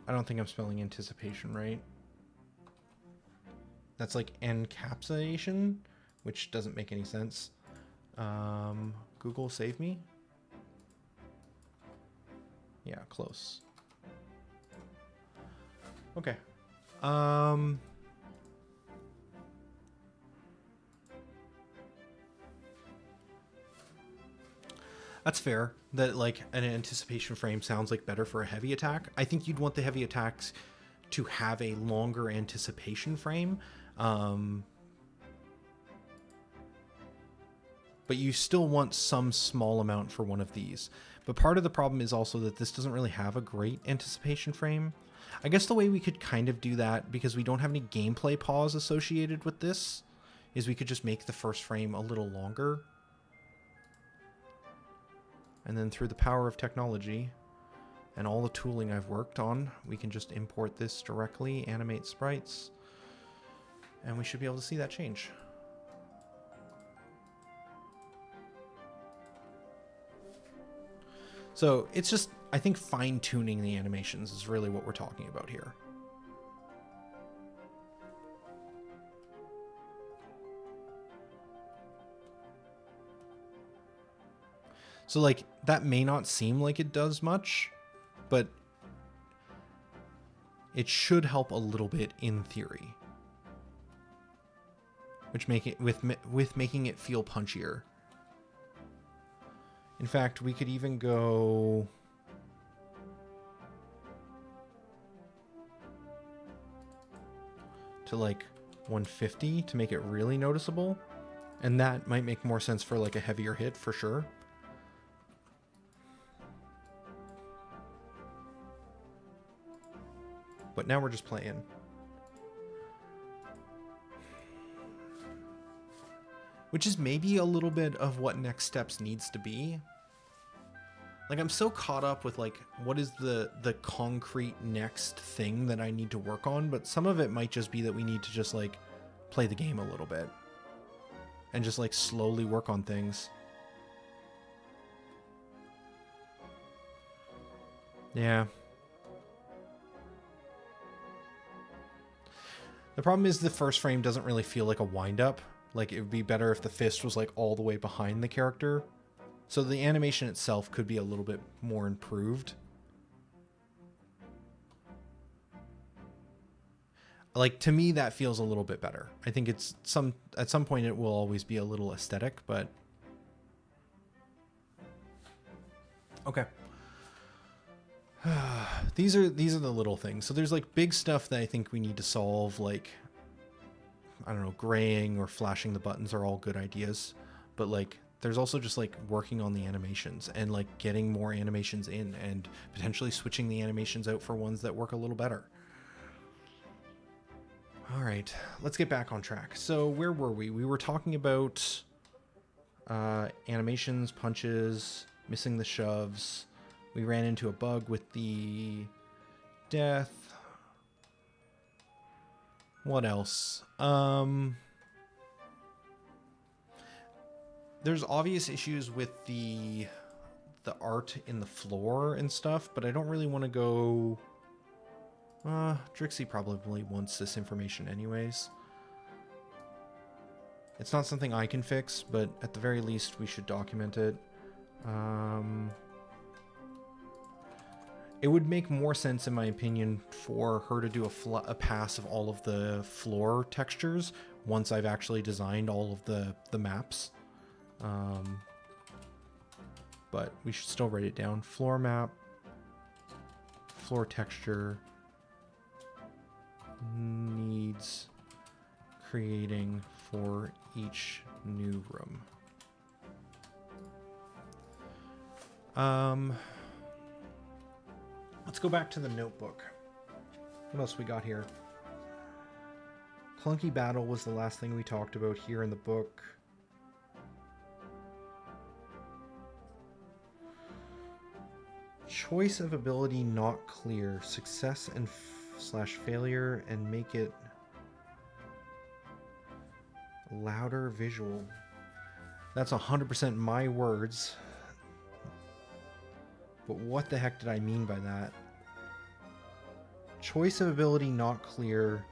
I don't think I'm spelling anticipation right. That's like encapsulation, which doesn't make any sense. Google, save me. Yeah, close. Okay. That's fair. That like an anticipation frame sounds like better for a heavy attack. I think you'd want the heavy attacks to have a longer anticipation frame. But you still want some small amount for one of these. But part of the problem is also that this doesn't really have a great anticipation frame. I guess the way we could kind of do that, because we don't have any gameplay pause associated with this, is we could just make the first frame a little longer. And then through the power of technology and all the tooling I've worked on, we can just import this directly, animate sprites, and we should be able to see that change. So it's just, I think fine-tuning the animations is really what we're talking about here. So like that may not seem like it does much, but it should help a little bit in theory, which make it with making it feel punchier. In fact, we could even go to like 150 to make it really noticeable, and that might make more sense for like a heavier hit for sure. But now we're just playing. Which is maybe a little bit of what Next Steps needs to be. Like, I'm so caught up with, like, what is the concrete next thing that I need to work on, but some of it might just be that we need to just, like, play the game a little bit. And just, like, slowly work on things. Yeah. The problem is the first frame doesn't really feel like a wind-up. Like, it would be better if the fist was, like, all the way behind the character. So the animation itself could be a little bit more improved. Like, to me, that feels a little bit better. I think it's at some point it will always be a little aesthetic, but... Okay. These are the little things. So there's like big stuff that I think we need to solve, like, I don't know, graying or flashing the buttons are all good ideas, but like there's also just like working on the animations and like getting more animations in and potentially switching the animations out for ones that work a little better. All right, let's get back on track. So where were we? We were talking about animations, punches, missing the shoves. We ran into a bug with the death. What else? There's obvious issues with the art in the floor and stuff, but I don't really want to go... Drixie probably wants this information anyways. It's not something I can fix, but at the very least we should document it. It would make more sense, in my opinion, for her to do a pass of all of the floor textures once I've actually designed all of the maps. But we should still write it down. Floor map, floor texture needs creating for each new room. Let's go back to the notebook. What else we got here? Clunky Battle was the last thing we talked about here in the book. Choice of ability not clear. Success and slash failure, and make it louder visual. That's 100% my words. But what the heck did I mean by that? Choice of ability not clear,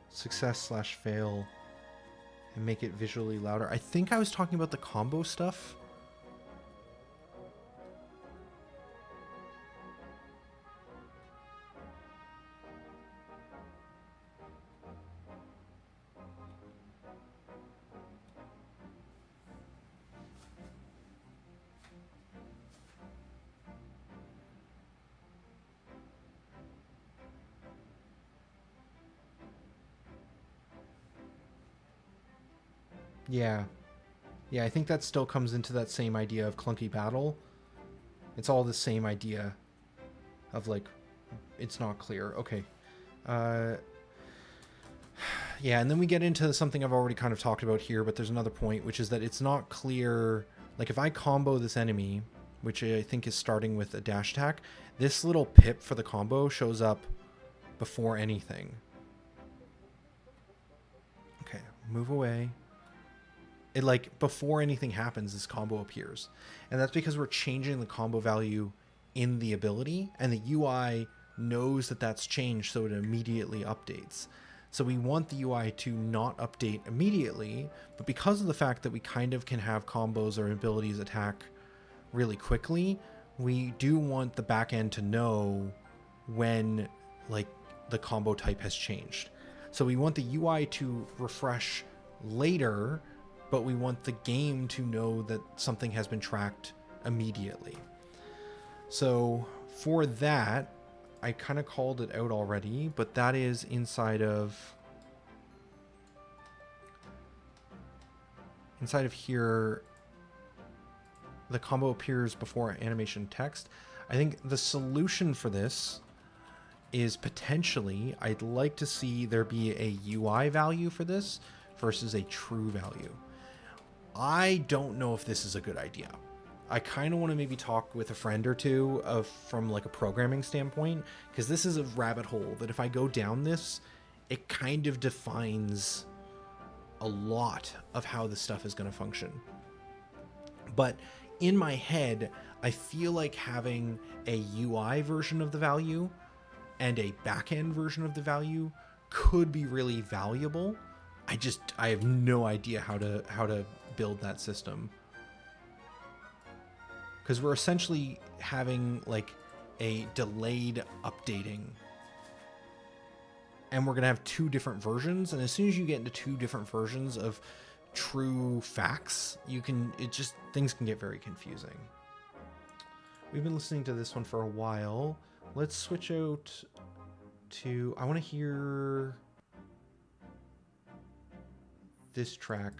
success slash fail, and make it visually louder. I think I was talking about the combo stuff. Yeah. Yeah, I think that still comes into that same idea of Clunky Battle. It's all the same idea of, like, it's not clear. Okay. Yeah, and then we get into something I've already kind of talked about here, but there's another point, which is that it's not clear. Like, if I combo this enemy, which I think is starting with a dash attack, this little pip for the combo shows up before anything. Okay, move away. It, like, before anything happens, this combo appears. And that's because we're changing the combo value in the ability, and the UI knows that that's changed, so it immediately updates. So we want the UI to not update immediately, but because of the fact that we kind of can have combos or abilities attack really quickly, we do want the back end to know when, like, the combo type has changed. So we want the UI to refresh later, but we want the game to know that something has been tracked immediately. So for that, I kind of called it out already, but that is inside of here. The combo appears before animation text. I think the solution for this is potentially, I'd like to see there be a UI value for this versus a true value. I don't know if this is a good idea. I kind of want to maybe talk with a friend or two from like a programming standpoint, because this is a rabbit hole that if I go down this, it kind of defines a lot of how this stuff is going to function. But in my head, I feel like having a UI version of the value and a backend version of the value could be really valuable. I have no idea how to build that system, because we're essentially having like a delayed updating, and we're gonna have two different versions, and as soon as you get into two different versions of true facts, things can get very confusing. We've been listening to this one for a while. Let's switch out to, I want to hear this track.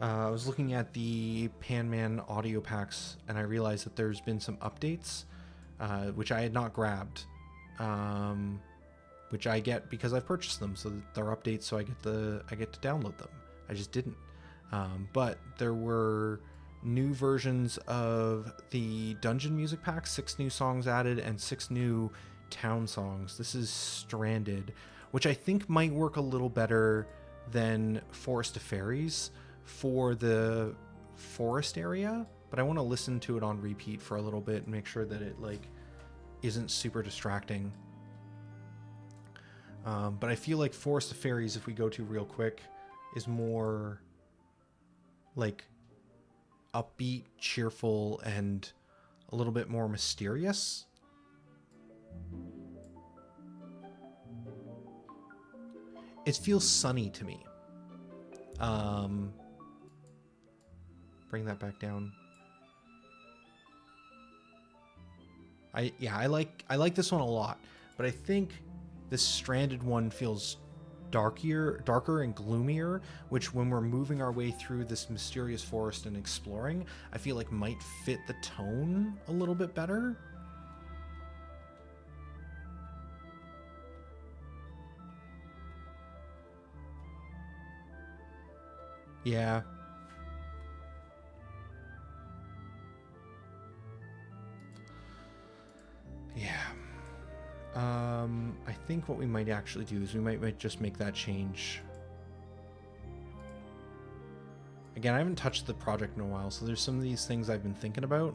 I was looking at the Panman audio packs, and I realized that there's been some updates, which I had not grabbed, which I get because I've purchased them. So they're updates, so I get to download them. I just didn't. But there were new versions of the Dungeon Music Pack, 6 new songs added, and 6 new town songs. This is Stranded, which I think might work a little better than Forest of Fairies for the forest area, but I want to listen to it on repeat for a little bit and make sure that it like isn't super distracting. But I feel like Forest of Fairies, if we go to real quick, is more like upbeat, cheerful, and a little bit more mysterious. It feels sunny to me. Bring that back down. I like this one a lot, but I think this Stranded one feels darker and gloomier, which when we're moving our way through this mysterious forest and exploring, I feel like might fit the tone a little bit better. Yeah. Yeah. I think what we might actually do is we might just make that change. Again, I haven't touched the project in a while, so there's some of these things I've been thinking about.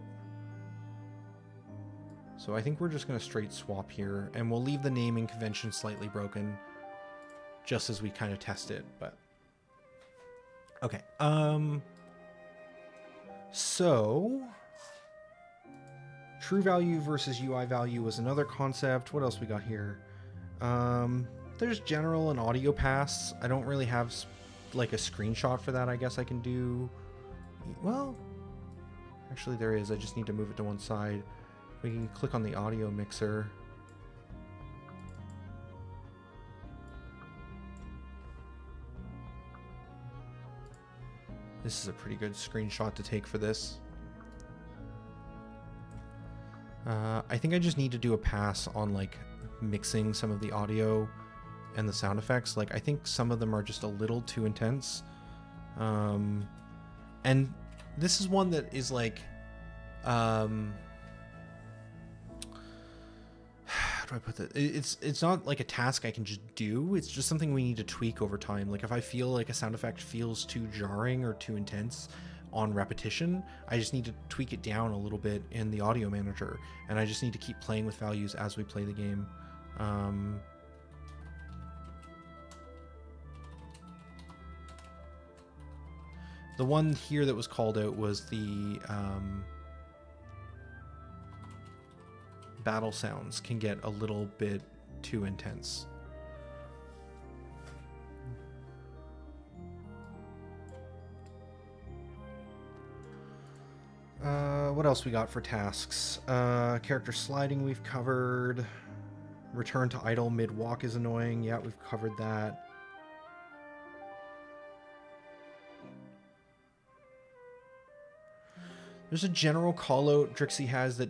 So I think we're just going to straight swap here, and we'll leave the naming convention slightly broken just as we kind of test it, but okay. So true value versus UI value was another concept. What else we got here? There's general and audio pass. I don't really have like a screenshot for that. I guess I can do, well, actually there is. I just need to move it to one side. We can click on the audio mixer. This is a pretty good screenshot to take for this. I think I just need to do a pass on like mixing some of the audio and the sound effects. Like I think some of them are just a little too intense. And this is one that is like, how do I put that? It's not like a task I can just do. It's just something we need to tweak over time. Like if I feel like a sound effect feels too jarring or too intense on repetition, I just need to tweak it down a little bit in the audio manager, and I just need to keep playing with values as we play the game. The one here that was called out was the battle sounds can get a little bit too intense. What else we got for tasks? Character sliding we've covered. Return to idle mid-walk is annoying. Yeah, we've covered that. There's a general call-out Drixie has that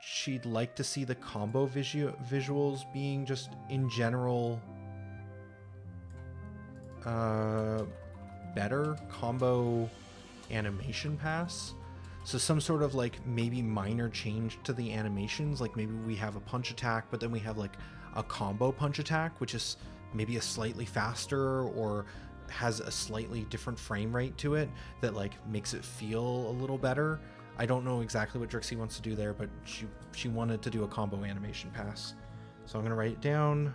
she'd like to see the combo visuals being just in general better. Combo animation pass. So some sort of like maybe minor change to the animations, like maybe we have a punch attack, but then we have like a combo punch attack, which is maybe a slightly faster or has a slightly different frame rate to it that like makes it feel a little better. I don't know exactly what Drixie wants to do there, but she wanted to do a combo animation pass. So I'm going to write it down.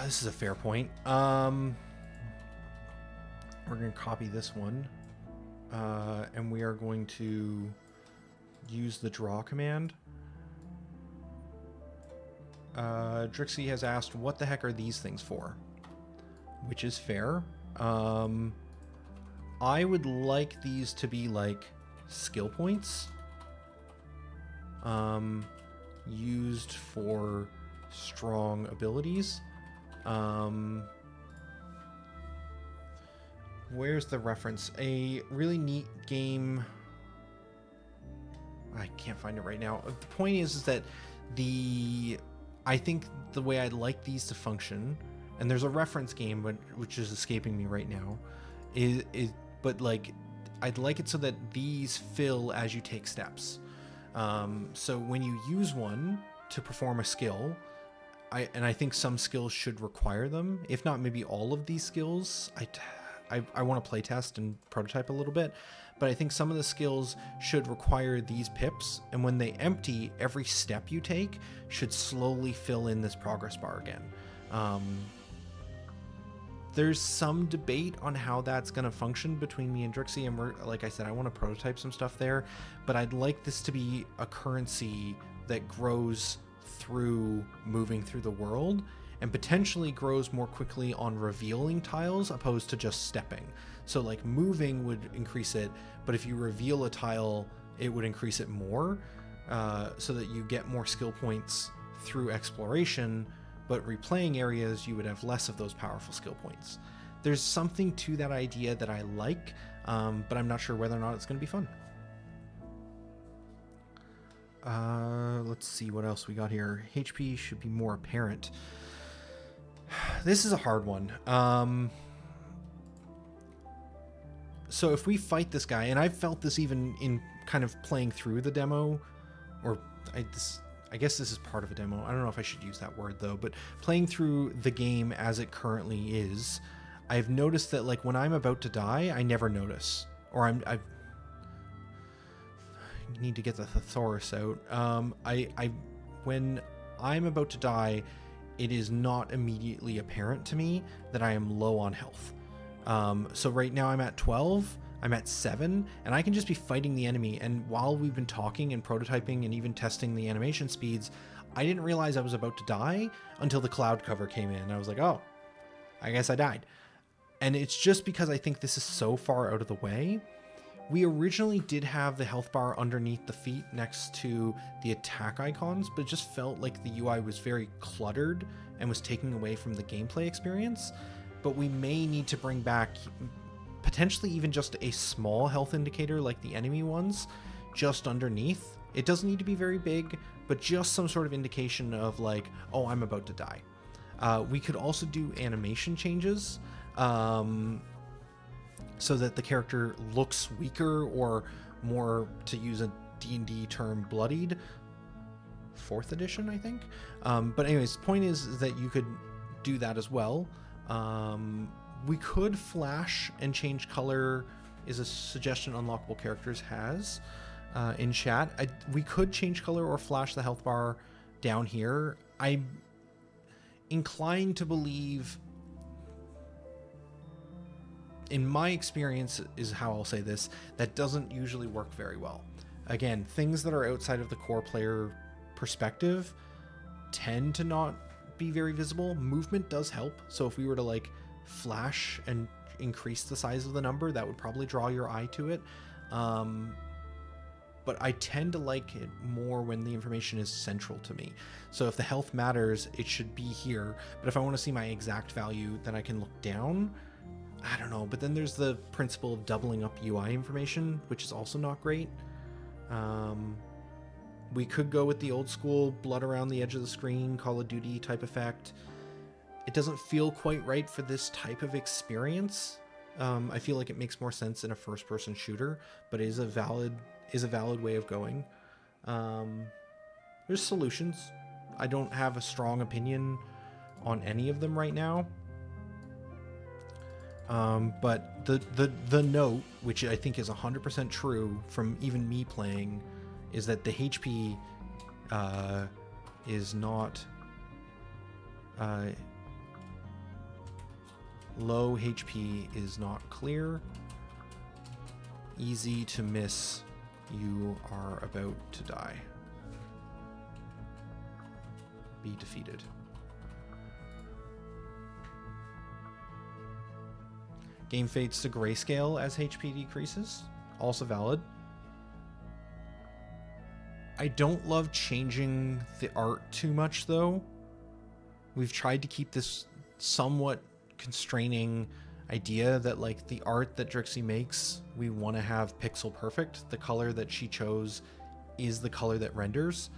This is a fair point. We're going to copy this one, and we are going to use the draw command. Drixie has asked, what the heck are these things for? Which is fair. I would like these to be like skill points, used for strong abilities. Where's the reference? A really neat game. I can't find it right now. The point is that I think the way I'd like these to function, and there's a reference game, but which is escaping me right now, but like I'd like it so that these fill as you take steps. So when you use one to perform a skill, I think some skills should require them. If not, maybe all of these skills. I want to play test and prototype a little bit, but I think some of the skills should require these pips, and when they empty, every step you take should slowly fill in this progress bar again. There's some debate on how that's going to function between me and Drixie, and like I said, I want to prototype some stuff there, but I'd like this to be a currency that grows through moving through the world and potentially grows more quickly on revealing tiles opposed to just stepping. So like moving would increase it, but if you reveal a tile, it would increase it more, so that you get more skill points through exploration, but replaying areas, you would have less of those powerful skill points. There's something to that idea that I like, but I'm not sure whether or not it's going to be fun. Let's see what else we got here. HP should be more apparent. This is a hard one. So if we fight this guy, and I've felt this even in kind of playing through the demo, or I guess this is part of a demo. I don't know if I should use that word though, but playing through the game as it currently is, I've noticed that like when I'm about to die, I never notice, or I need to get the thesaurus out. When I'm about to die, it is not immediately apparent to me that I am low on health. So right now I'm at 12. I'm at 7, and I can just be fighting the enemy, and while we've been talking and prototyping and even testing the animation speeds, I didn't realize I was about to die until the cloud cover came in. I was like, oh, I guess I died. And it's just because I think this is so far out of the way. We originally did have the health bar underneath the feet next to the attack icons, but it just felt like the UI was very cluttered and was taking away from the gameplay experience. But we may need to bring back potentially even just a small health indicator like the enemy ones just underneath. It doesn't need to be very big, but just some sort of indication of like, oh, I'm about to die. We could also do animation changes so that the character looks weaker, or more, to use a D&D term, bloodied. 4th edition, I think. But anyways, the point is that you could do that as well. We could flash and change color, is a suggestion Unlockable Characters has in chat. We could change color or flash the health bar down here. I'm inclined to believe, in my experience is how I'll say this, that doesn't usually work very well. Again, things that are outside of the core player perspective tend to not be very visible. Movement does help, so if we were to like flash and increase the size of the number, that would probably draw your eye to it. But I tend to like it more when the information is central to me. So if the health matters, it should be here. But if I want to see my exact value, then I can look down. I don't know. But then there's the principle of doubling up UI information, which is also not great. We could go with the old school blood around the edge of the screen, Call of Duty type effect. It doesn't feel quite right for this type of experience. I feel like it makes more sense in a first-person shooter, but is a valid way of going. There's solutions. I don't have a strong opinion on any of them right now. But the note, which I think is 100% true from even me playing, is that the HP is not low HP is not clear. Easy to miss. You are about to die. Be defeated. Game fades to grayscale as HP decreases. Also valid. I don't love changing the art too much though. We've tried to keep this somewhat constraining idea that like the art that Drixie makes, we want to have pixel perfect. The color that she chose is the color that renders.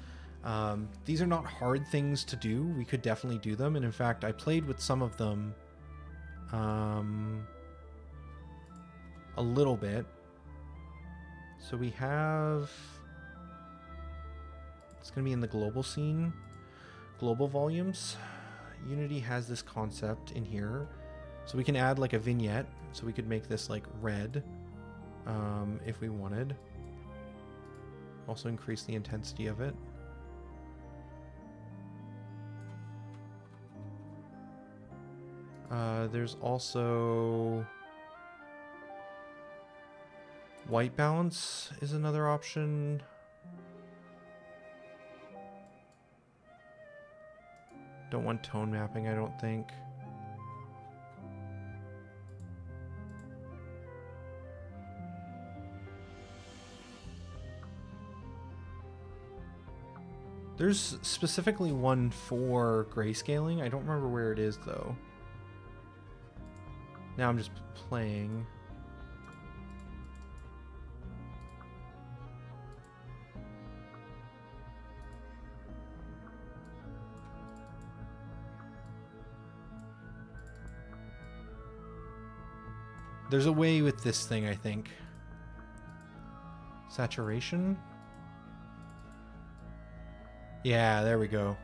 These are not hard things to do. We could definitely do them. And in fact, I played with some of them a little bit. So we have, it's going to be in the global scene, global volumes. Unity has this concept in here. So we can add like a vignette. So we could make this like red if we wanted. Also increase the intensity of it. There's also white balance is another option. Don't want tone mapping, I don't think. There's specifically one for grayscaling. I don't remember where it is though. Now I'm just playing. There's a way with this thing, I think. Saturation? Yeah, there we go.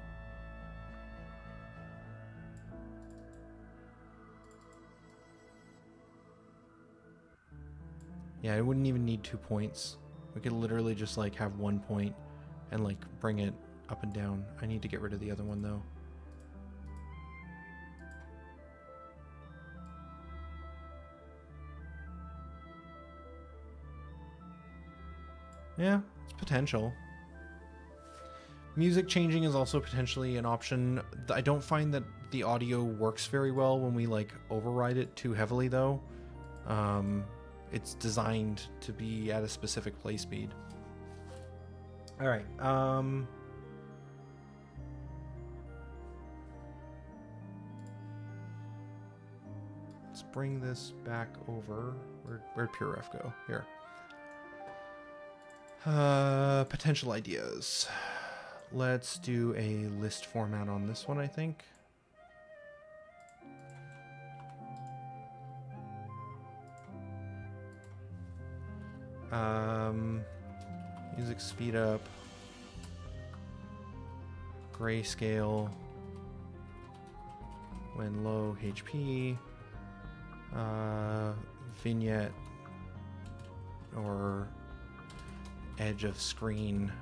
Yeah, I wouldn't even need 2 points. We could literally just like have 1 point and like bring it up and down. I need to get rid of the other one though. Yeah, it's potential. Music changing is also potentially an option. I don't find that the audio works very well when we like override it too heavily though. It's designed to be at a specific play speed. All right. Let's bring this back over. Where'd PureRef go? Here. Potential ideas. Let's do a list format on this one, I think. Music speed up. Grayscale. When low HP. Vignette. Or edge of screen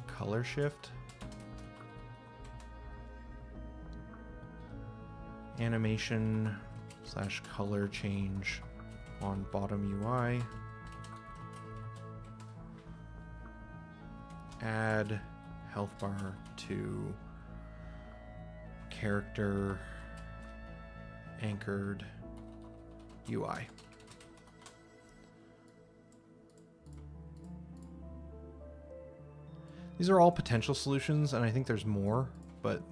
color shift. Animation / color change on bottom UI. Add health bar to character anchored UI. These are all potential solutions, and I think there's more, but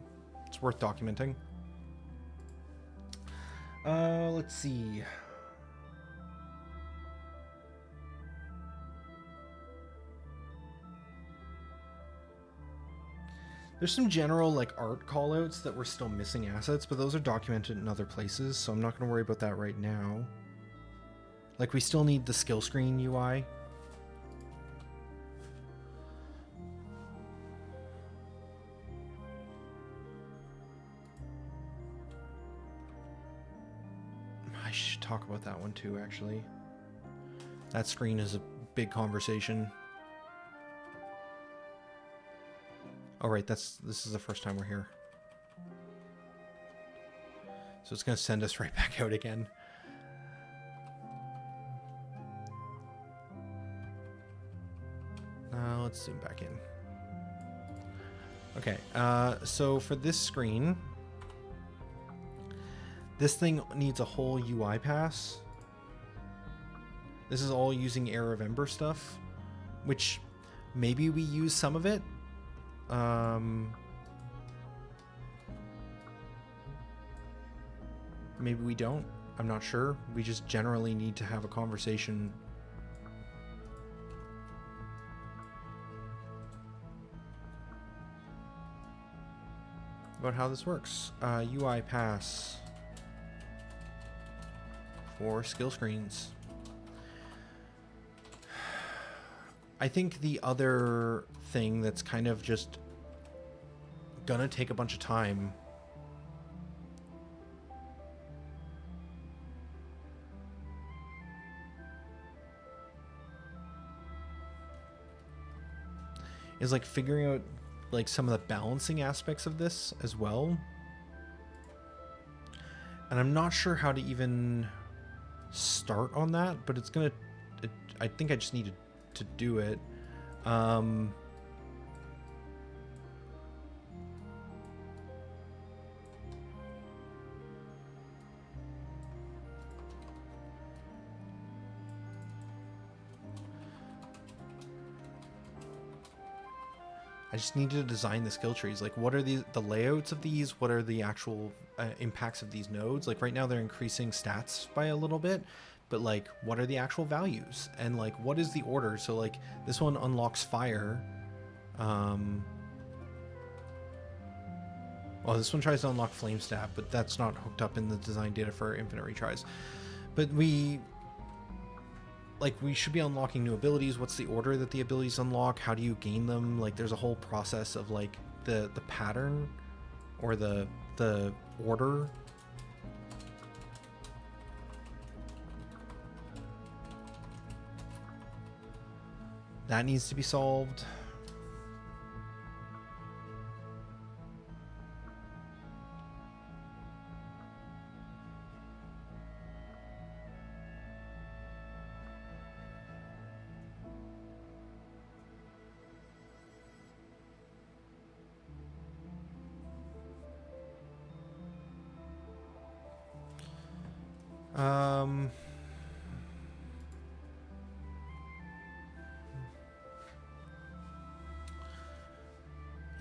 it's worth documenting. Let's see. There's some general like art callouts that we're still missing assets, but those are documented in other places, so I'm not going to worry about that right now. Like we still need the skill screen UI. I should talk about that one too, actually. That screen is a big conversation. Oh right, this is the first time we're here. So it's gonna send us right back out again. Let's zoom back in. Okay, so for this screen, this thing needs a whole UI pass. This is all using Heir of Ember stuff, which maybe we use some of it. Maybe we don't. I'm not sure. We just generally need to have a conversation about how this works. UI pass for skill screens. I think the other thing that's kind of just gonna take a bunch of time is like figuring out like some of the balancing aspects of this as well. And I'm not sure how to even start on that, but it's gonna, I think I just need to do it. I just need to design the skill trees. Like, what are the layouts of these? What are the actual impacts of these nodes? Like, right now they're increasing stats by a little bit, but like, what are the actual values? And like, what is the order? So like, this one unlocks fire. Well, this one tries to unlock flame stab, but that's not hooked up in the design data for infinite retries. But we should be unlocking new abilities. What's the order that the abilities unlock? How do you gain them? Like, there's a whole process of like the pattern or the order. That needs to be solved.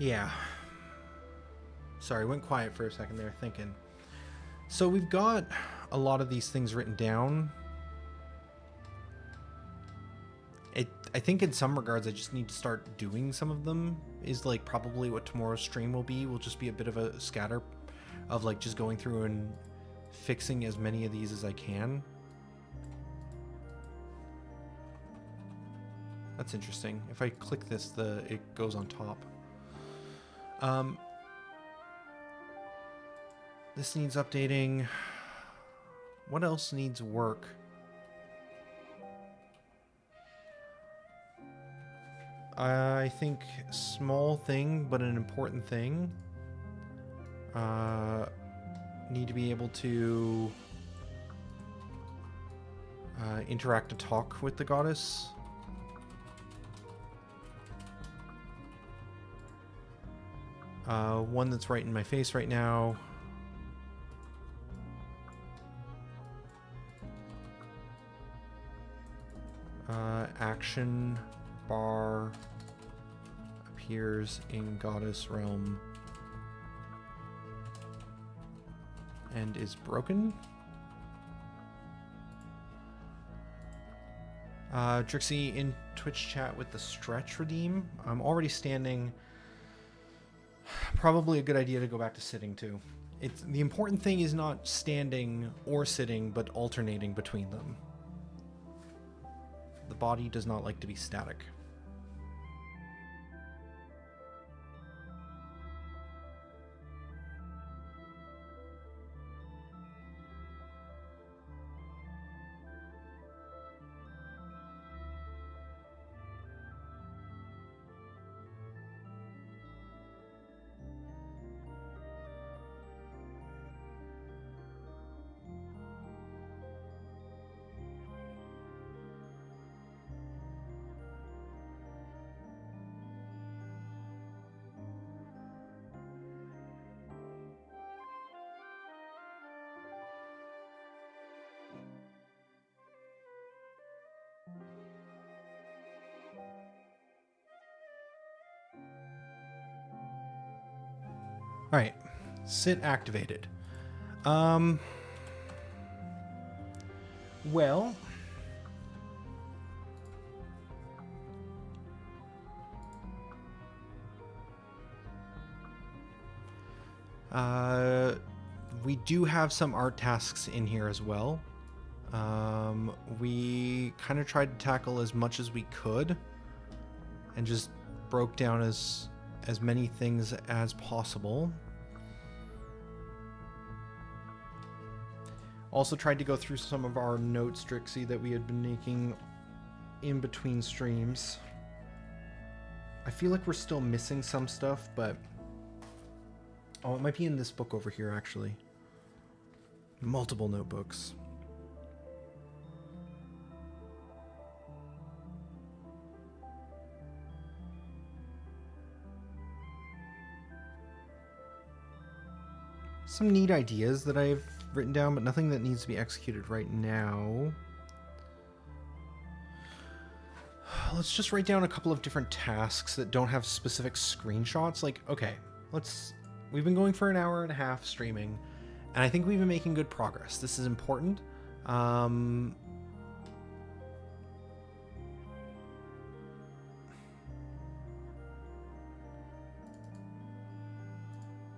Yeah. Sorry, went quiet for a second there thinking. So we've got a lot of these things written down. I think in some regards I just need to start doing some of them, is like probably what tomorrow's stream will be. Will just be a bit of a scatter of like just going through and fixing as many of these as I can. That's interesting. If I click this, it goes on top. This needs updating. What else needs work? I think small thing, but an important thing. Need to be able to interact and talk with the goddess. One that's right in my face right now. Action bar appears in goddess realm and is broken. Drixie in Twitch chat with the stretch redeem. I'm already standing. Probably a good idea to go back to sitting too. The important thing is not standing or sitting, but alternating between them. The body does not like to be static. All right, sit activated. Well, we do have some art tasks in here as well. We kind of tried to tackle as much as we could and just broke down as many things as possible. Also tried to go through some of our notes, Drixie, that we had been making in between streams. I feel like we're still missing some stuff, but... Oh, it might be in this book over here, actually. Multiple notebooks. Some neat ideas that I've written down, but nothing that needs to be executed right now. Let's just write down a couple of different tasks that don't have specific screenshots. Like, okay, we've been going for an hour and a half streaming, and I think we've been making good progress. This is important.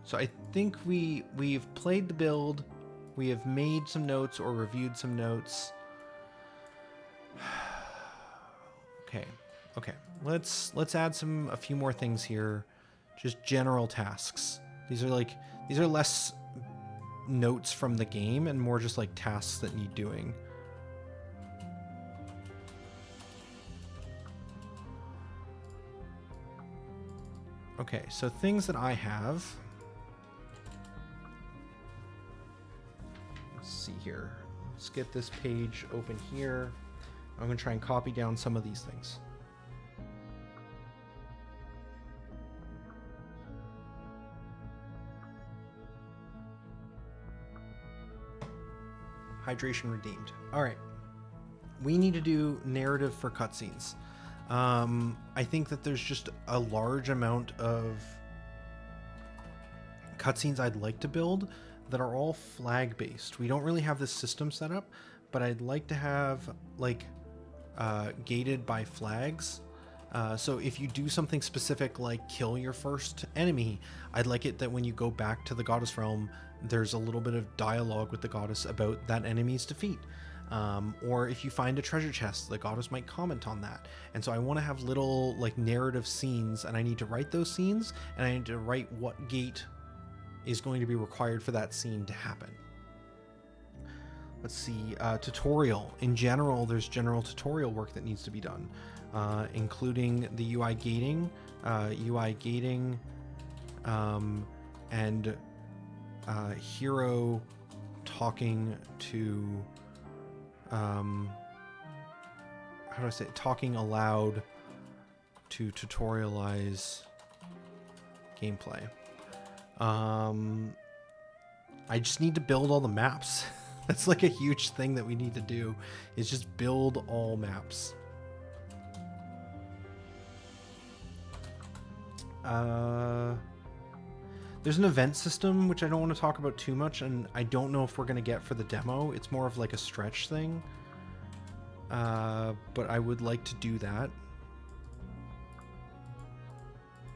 So I think we've played the build, we have made some notes or reviewed some notes. Okay. Let's add a few more things here. Just general tasks. These are less notes from the game and more just like tasks that need doing. Okay, so things that I have. Let's see here. Let's get this page open here. I'm going to try and copy down some of these things. Hydration redeemed. All right. We need to do narrative for cutscenes. I think that there's just a large amount of cutscenes I'd like to build that are all flag based. We don't really have this system set up, but I'd like to have like gated by flags. So if you do something specific like kill your first enemy, I'd like it that when you go back to the goddess realm, there's a little bit of dialogue with the goddess about that enemy's defeat. Or if you find a treasure chest, the goddess might comment on that. And so I want to have little like narrative scenes, and I need to write those scenes, and I need to write what gate is going to be required for that scene to happen. Let's see, tutorial. In general, there's general tutorial work that needs to be done, including the UI gating, and hero talking to, how do I say it? Talking aloud to tutorialize gameplay. I just need to build all the maps. That's like a huge thing that we need to do, is just build all maps. There's an event system, which I don't want to talk about too much, and I don't know if we're going to get for the demo. It's more of like a stretch thing. But I would like to do that.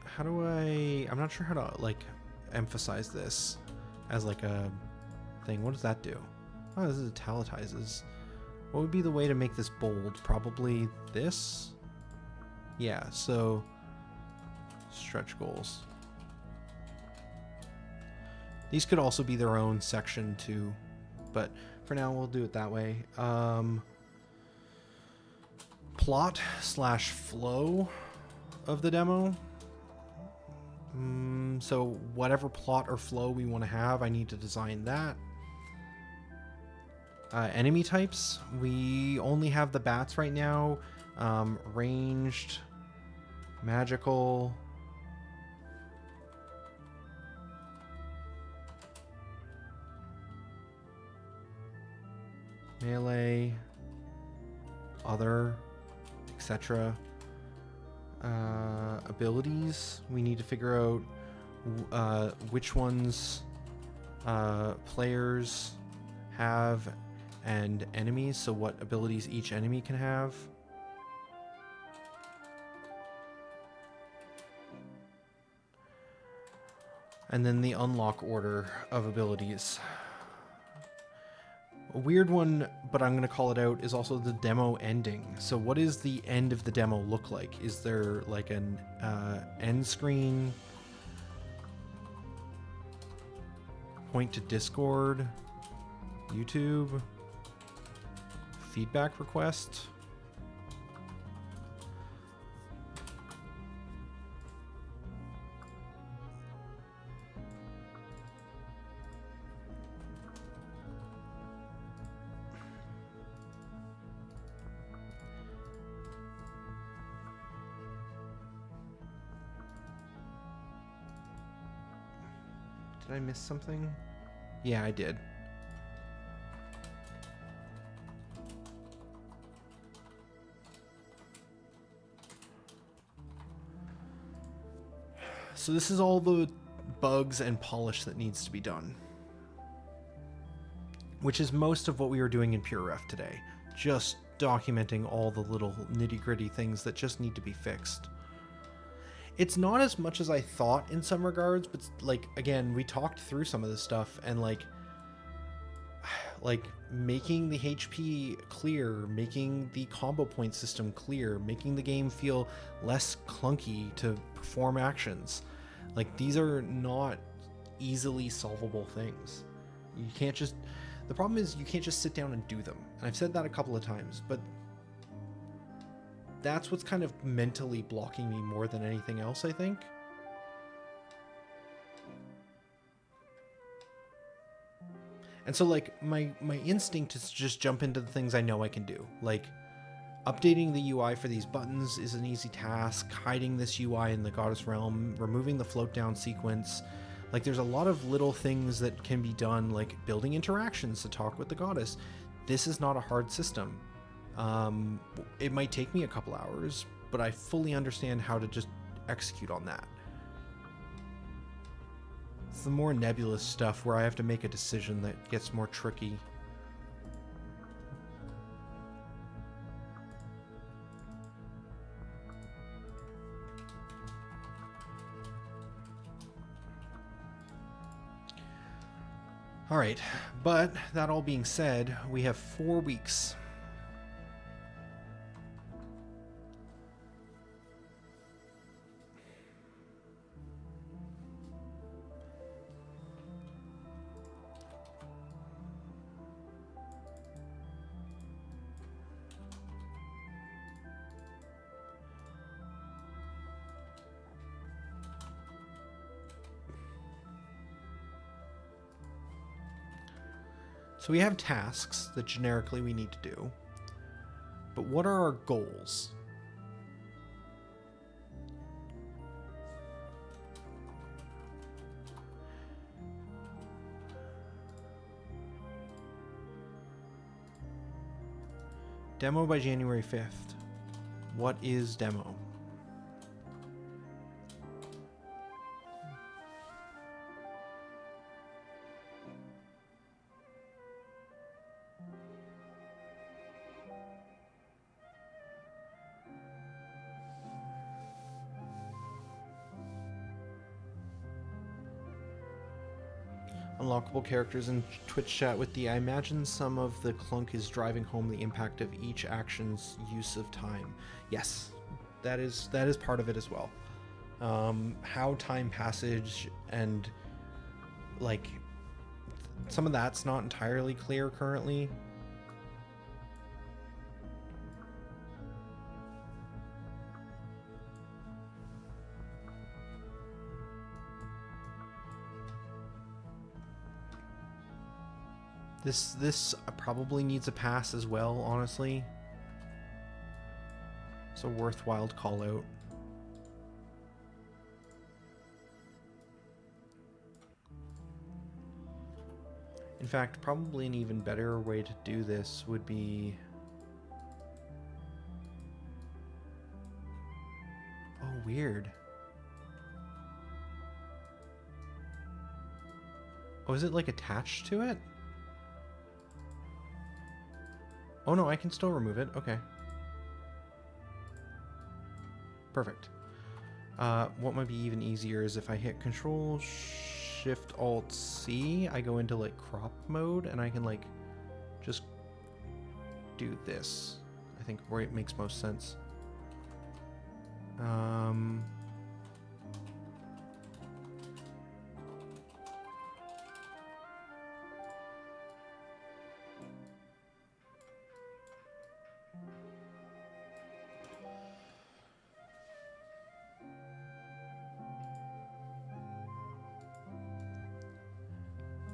How do I'm not sure how to like emphasize this as like a thing. What does that do? Oh, this is italicizes. What would be the way to make this bold? Probably this? Yeah, so stretch goals. These could also be their own section too, but for now we'll do it that way. Plot/flow of the demo. So whatever plot or flow we want to have, I need to design that. Enemy types, we only have the bats right now. Ranged, magical, melee, other, etc. Abilities, we need to figure out which ones players have and enemies, so what abilities each enemy can have. And then the unlock order of abilities. A weird one, but I'm going to call it out, is also the demo ending. So what does the end of the demo look like? Is there like an end screen? Point to Discord? YouTube? Feedback request? Did I miss something? Yeah, I did. So this is all the bugs and polish that needs to be done, which is most of what we were doing in PureRef today. Just documenting all the little nitty-gritty things that just need to be fixed. It's not as much as I thought in some regards, but like, again, we talked through some of this stuff, and like making the HP clear, making the combo point system clear, making the game feel less clunky to perform actions. Like, these are not easily solvable things. You can't just... The problem is you can't just sit down and do them. And I've said that a couple of times, but that's what's kind of mentally blocking me more than anything else, I think. And so, like, my instinct is to just jump into the things I know I can do. Like, updating the UI for these buttons is an easy task. Hiding this UI in the Goddess Realm. Removing the float down sequence. Like, there's a lot of little things that can be done, like building interactions to talk with the Goddess. This is not a hard system. It might take me a couple hours, but I fully understand how to just execute on that. It's the more nebulous stuff where I have to make a decision that gets more tricky. All right, but that all being said, we have 4 weeks. So we have tasks that generically we need to do, but what are our goals? Demo by January 5th. What is demo? Unlockable characters in Twitch chat with the I imagine some of the clunk is driving home the impact of each action's use of time. Yes, that is part of it as well. How time passage and like some of that's not entirely clear currently. This probably needs a pass as well, honestly. It's a worthwhile call out. In fact, probably an even better way to do this would be... Oh, weird. Oh, is it like attached to it? Oh no, I can still remove it. Okay. Perfect. What might be even easier is if I hit Control Shift Alt C, I go into like crop mode and I can like just do this. I think where it makes most sense.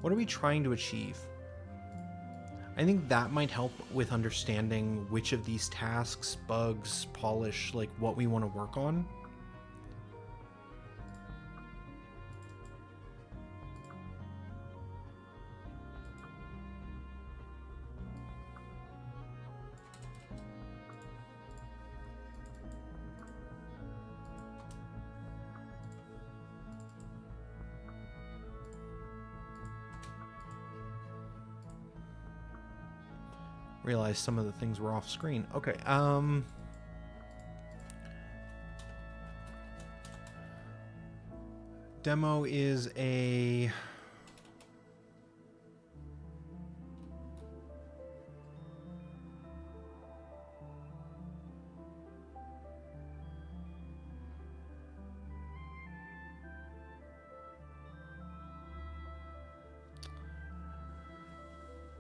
What are we trying to achieve? I think that might help with understanding which of these tasks, bugs, polish, like what we want to work on. realize some of the things were off screen. Okay, demo is a...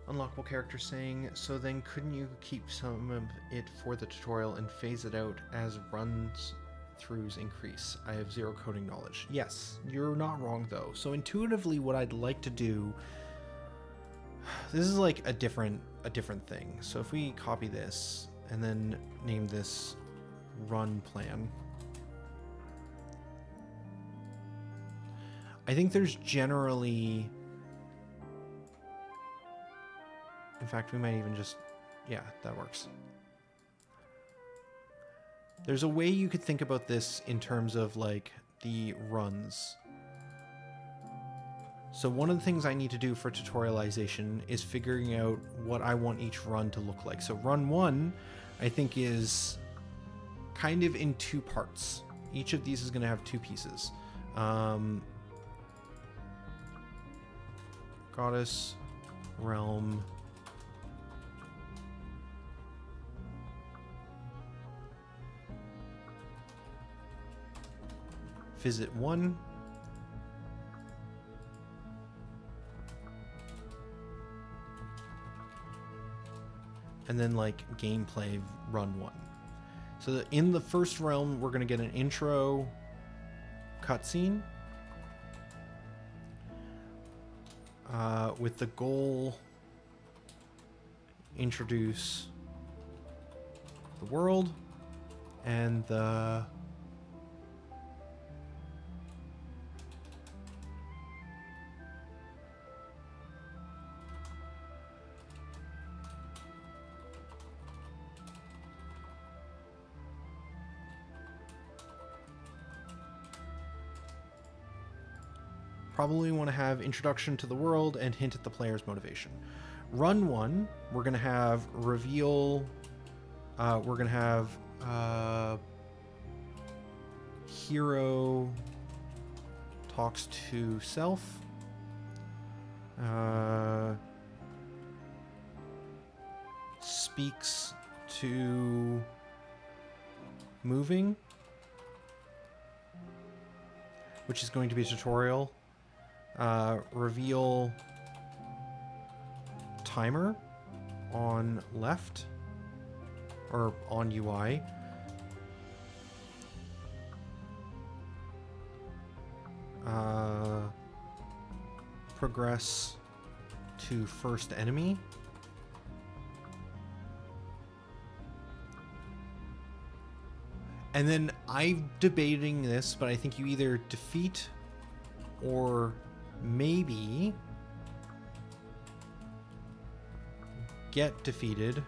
Unlockable character saying, so then couldn't you keep some of it for the tutorial and phase it out as runs throughs increase? I have zero coding knowledge. Yes, you're not wrong though. So intuitively what I'd like to do, this is like a different thing. So if we copy this and then name this run plan, I think there's generally, in fact, we might even just, yeah, that works. There's a way you could think about this in terms of like the runs. So one of the things I need to do for tutorialization is figuring out what I want each run to look like. So run 1, I think, is kind of in 2 parts. Each of these is going to have 2 pieces. Goddess Realm. Visit 1. And then like gameplay run 1. So in the first realm, we're going to get an intro cutscene with the goal, introduce the world and the probably want to have introduction to the world and hint at the player's motivation. Run 1, we're going to have reveal, we're going to have hero talks to self, speaks to moving, which is going to be a tutorial. Reveal timer on left or on UI. Progress to first enemy. And then I'm debating this, but I think you either defeat or maybe get defeated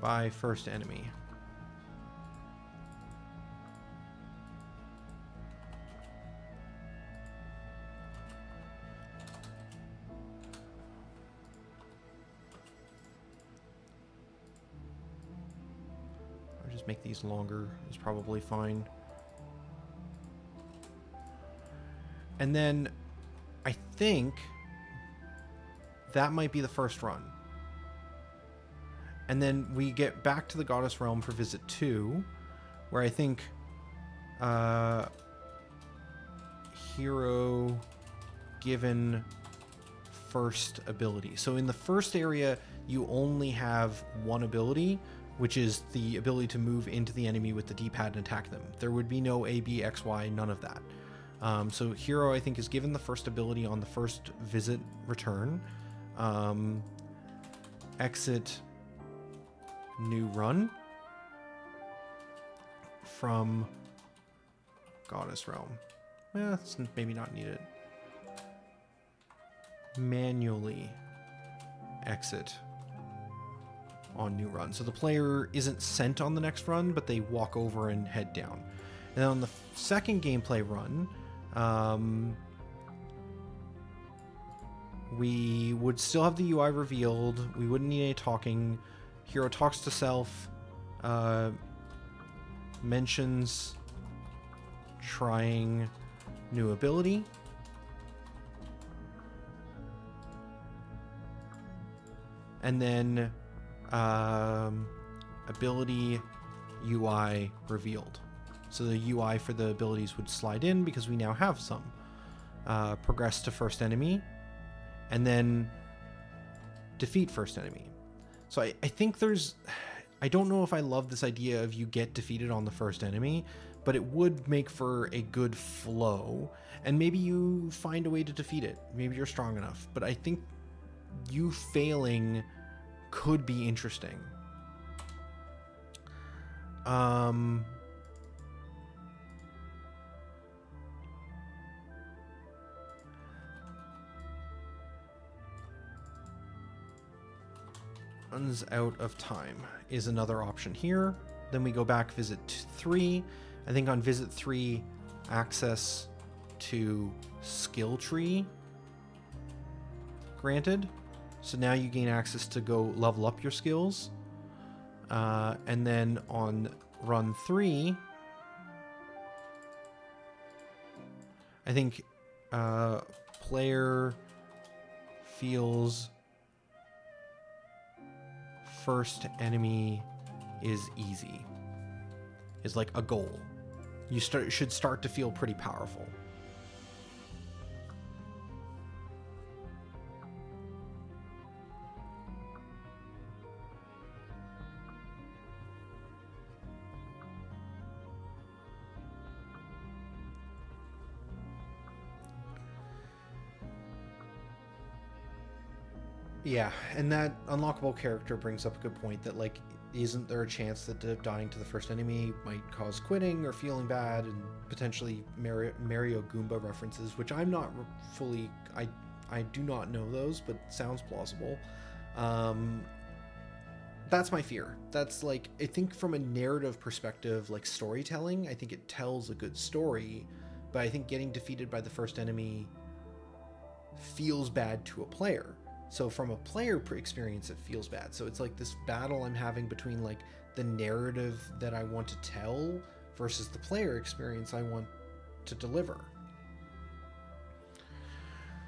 by first enemy. I'll just make these longer, is probably fine. And then I think that might be the first run. And then we get back to the Goddess Realm for Visit 2, where I think hero given first ability. So in the first area, you only have one ability, which is the ability to move into the enemy with the D-pad and attack them. There would be no A, B, X, Y, none of that. So hero, I think, is given the first ability on the first visit return. Exit new run from Goddess Realm. It's maybe not needed. Manually exit on new run. So the player isn't sent on the next run, but they walk over and head down. And then on the second gameplay run, We would still have the UI revealed. We wouldn't need any talking. Hero talks to self. Mentions trying new ability. And then ability UI revealed. So the UI for the abilities would slide in because we now have some. Progress to first enemy, and then defeat first enemy. So I think I don't know if I love this idea of you get defeated on the first enemy, but it would make for a good flow, and maybe you find a way to defeat it. Maybe you're strong enough, but I think you failing could be interesting. Runs out of time is another option here. Then we go back visit 3. I think on visit 3, access to skill tree granted. So now you gain access to go level up your skills. And then on run 3, I think player feels first enemy is easy. Is like a goal. You should start to feel pretty powerful. Yeah, and that unlockable character brings up a good point that, like, isn't there a chance that dying to the first enemy might cause quitting or feeling bad, and potentially Mario Goomba references, which I'm not fully, I do not know those, but sounds plausible. That's my fear. That's like, I think from a narrative perspective, like storytelling, I think it tells a good story, but I think getting defeated by the first enemy feels bad to a player. So from a player experience, it feels bad. So it's like this battle I'm having between like the narrative that I want to tell versus the player experience I want to deliver.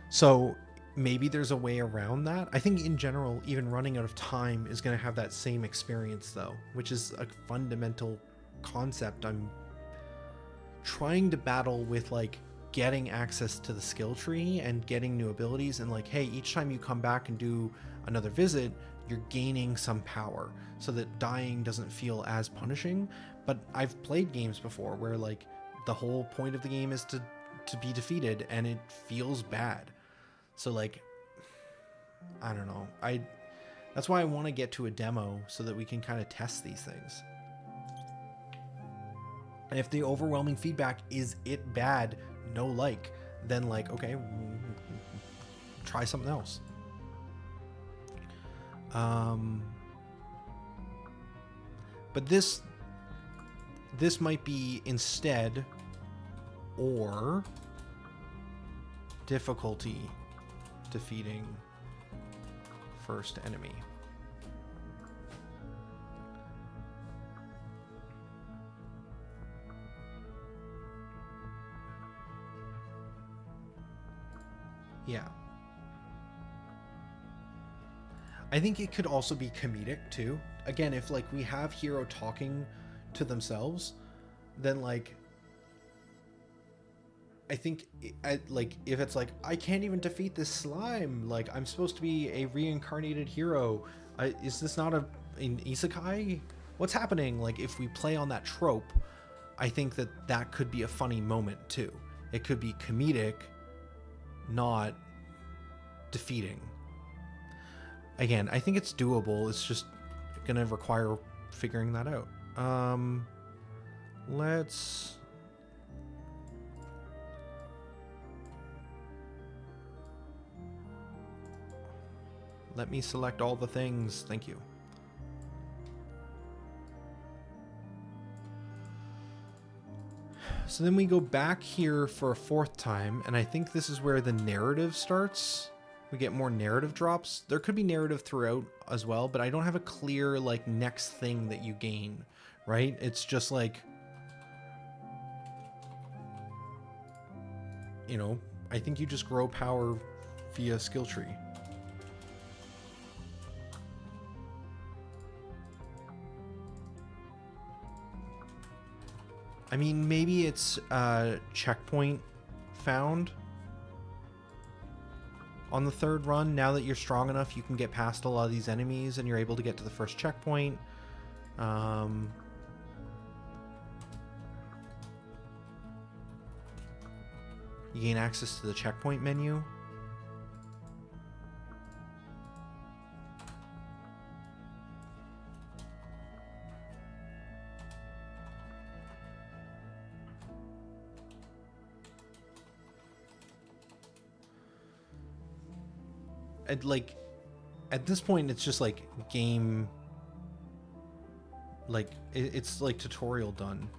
So maybe there's a way around that. I think in general, even running out of time is going to have that same experience though, which is a fundamental concept I'm trying to battle with, like getting access to the skill tree and getting new abilities, and like, hey, each time you come back and do another visit, you're gaining some power so that dying doesn't feel as punishing. But I've played games before where like the whole point of the game is to be defeated and it feels bad. So like, I don't know. That's why I want to get to a demo so that we can kind of test these things. And if the overwhelming feedback is it bad, no like, then like, okay, try something else. But this might be instead, or difficulty defeating first enemy. Yeah. I think it could also be comedic too. Again, if like we have hero talking to themselves, then like I think like if it's like, I can't even defeat this slime, like I'm supposed to be a reincarnated hero, is this not an isekai? What's happening? Like if we play on that trope, I think that could be a funny moment too. It could be comedic, not defeating. Again, I think it's doable. It's just gonna require figuring that out. Let me select all the things. Thank you. So then we go back here for a fourth time, and I think this is where the narrative starts. we get more narrative drops. There could be narrative throughout as well, but I don't have a clear like next thing that you gain, right? It's just like, you know, I think you just grow power via skill tree. I mean, maybe it's checkpoint found on the third run. Now that you're strong enough, you can get past a lot of these enemies and you're able to get to the first checkpoint. You gain access to the checkpoint menu. And like, at this point, it's just like game, like it's like tutorial done.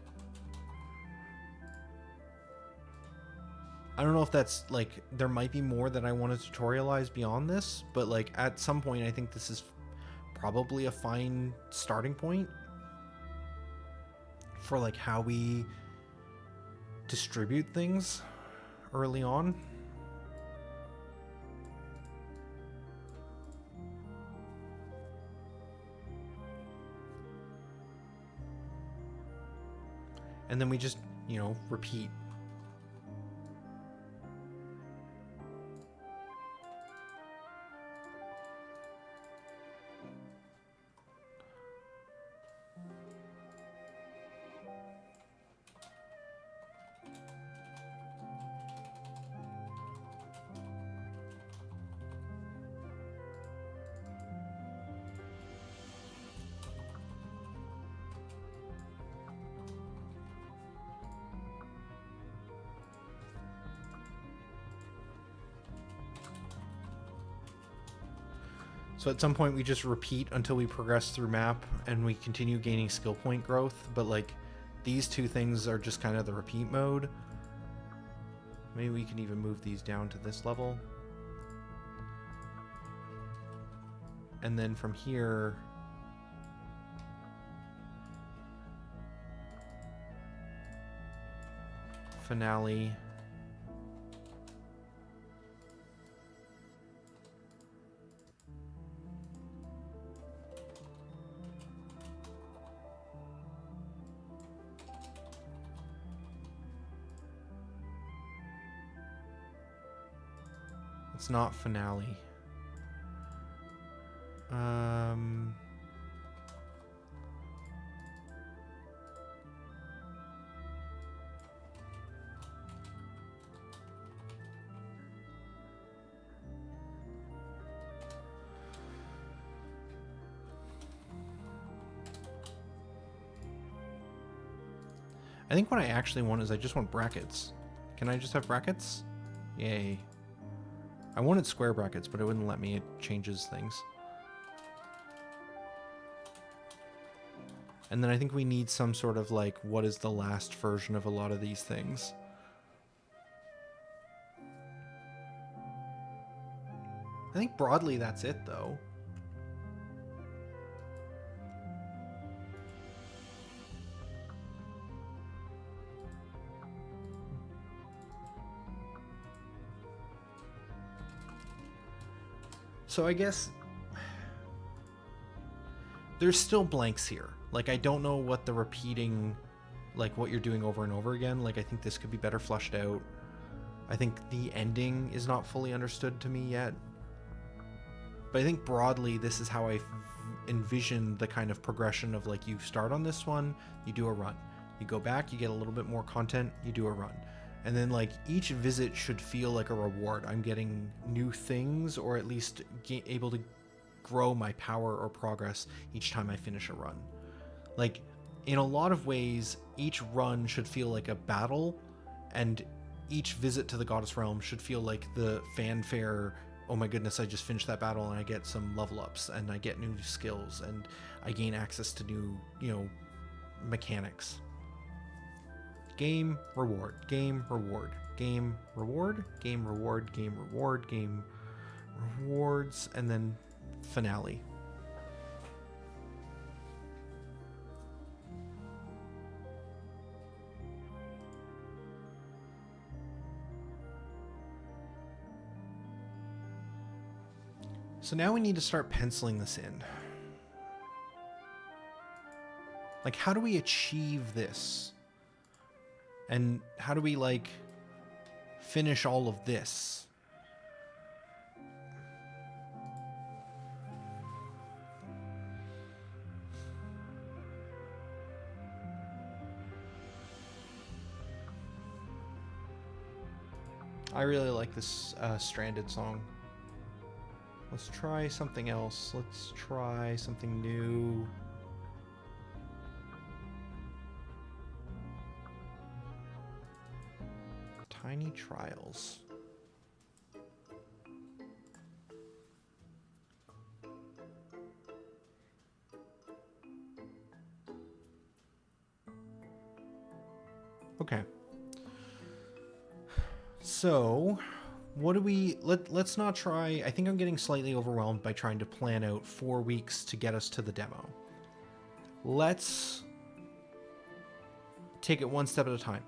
I don't know if that's like, there might be more that I want to tutorialize beyond this, but like at some point, I think this is probably a fine starting point for like how we distribute things early on. And then we just, you know, repeat. So at some point we just repeat until we progress through map and we continue gaining skill point growth, but like these two things are just kind of the repeat mode. Maybe we can even move these down to this level. And then from here, finale. It's not finale. I think what I actually want is I just want brackets. Can I just have brackets? Yay. I wanted square brackets, but it wouldn't let me. It changes things. And then I think we need some sort of like, what is the last version of a lot of these things? I think broadly that's it though. So I guess there's still blanks here. Like, I don't know what the repeating, like what you're doing over and over again. Like, I think this could be better fleshed out. I think the ending is not fully understood to me yet. But I think broadly, this is how I envision the kind of progression of like, you start on this one, you do a run. You go back, you get a little bit more content, you do a run. And then like each visit should feel like a reward. I'm getting new things, or at least able to grow my power or progress each time I finish a run. Like in a lot of ways, each run should feel like a battle, and each visit to the Goddess Realm should feel like the fanfare. Oh my goodness, I just finished that battle and I get some level ups and I get new skills and I gain access to new, you know, mechanics. Game, reward, game, reward, game, reward, game, reward, game, reward, game, rewards, and then finale. So now we need to start penciling this in. Like, how do we achieve this? And how do we, like, finish all of this? I really like this Stranded song. Let's try something else. Let's try something new. Tiny Trials. Okay. So, what do we... Let's not try... I think I'm getting slightly overwhelmed by trying to plan out 4 weeks to get us to the demo. Let's take it one step at a time.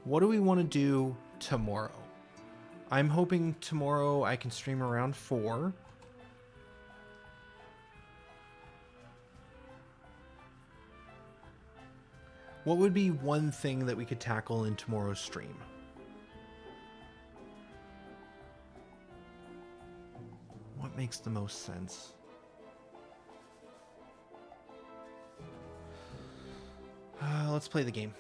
What do we want to do tomorrow? I'm hoping tomorrow I can stream around 4. What would be one thing that we could tackle in tomorrow's stream? What makes the most sense? Let's play the game.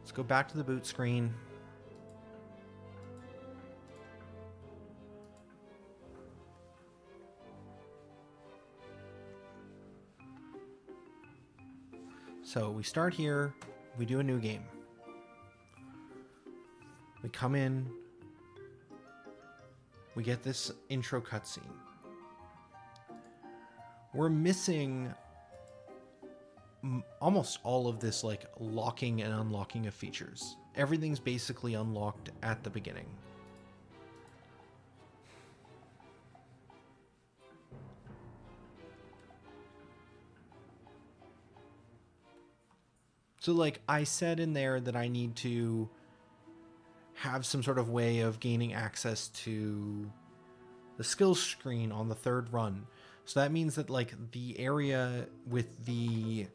Let's go back to the boot screen. So we start here, we do a new game. We come in, we get this intro cutscene. We're missing almost all of this, like, locking and unlocking of features. Everything's basically unlocked at the beginning. So, like, I said in there that I need to have some sort of way of gaining access to the skills screen on the 3rd run. So that means that, like, the area with the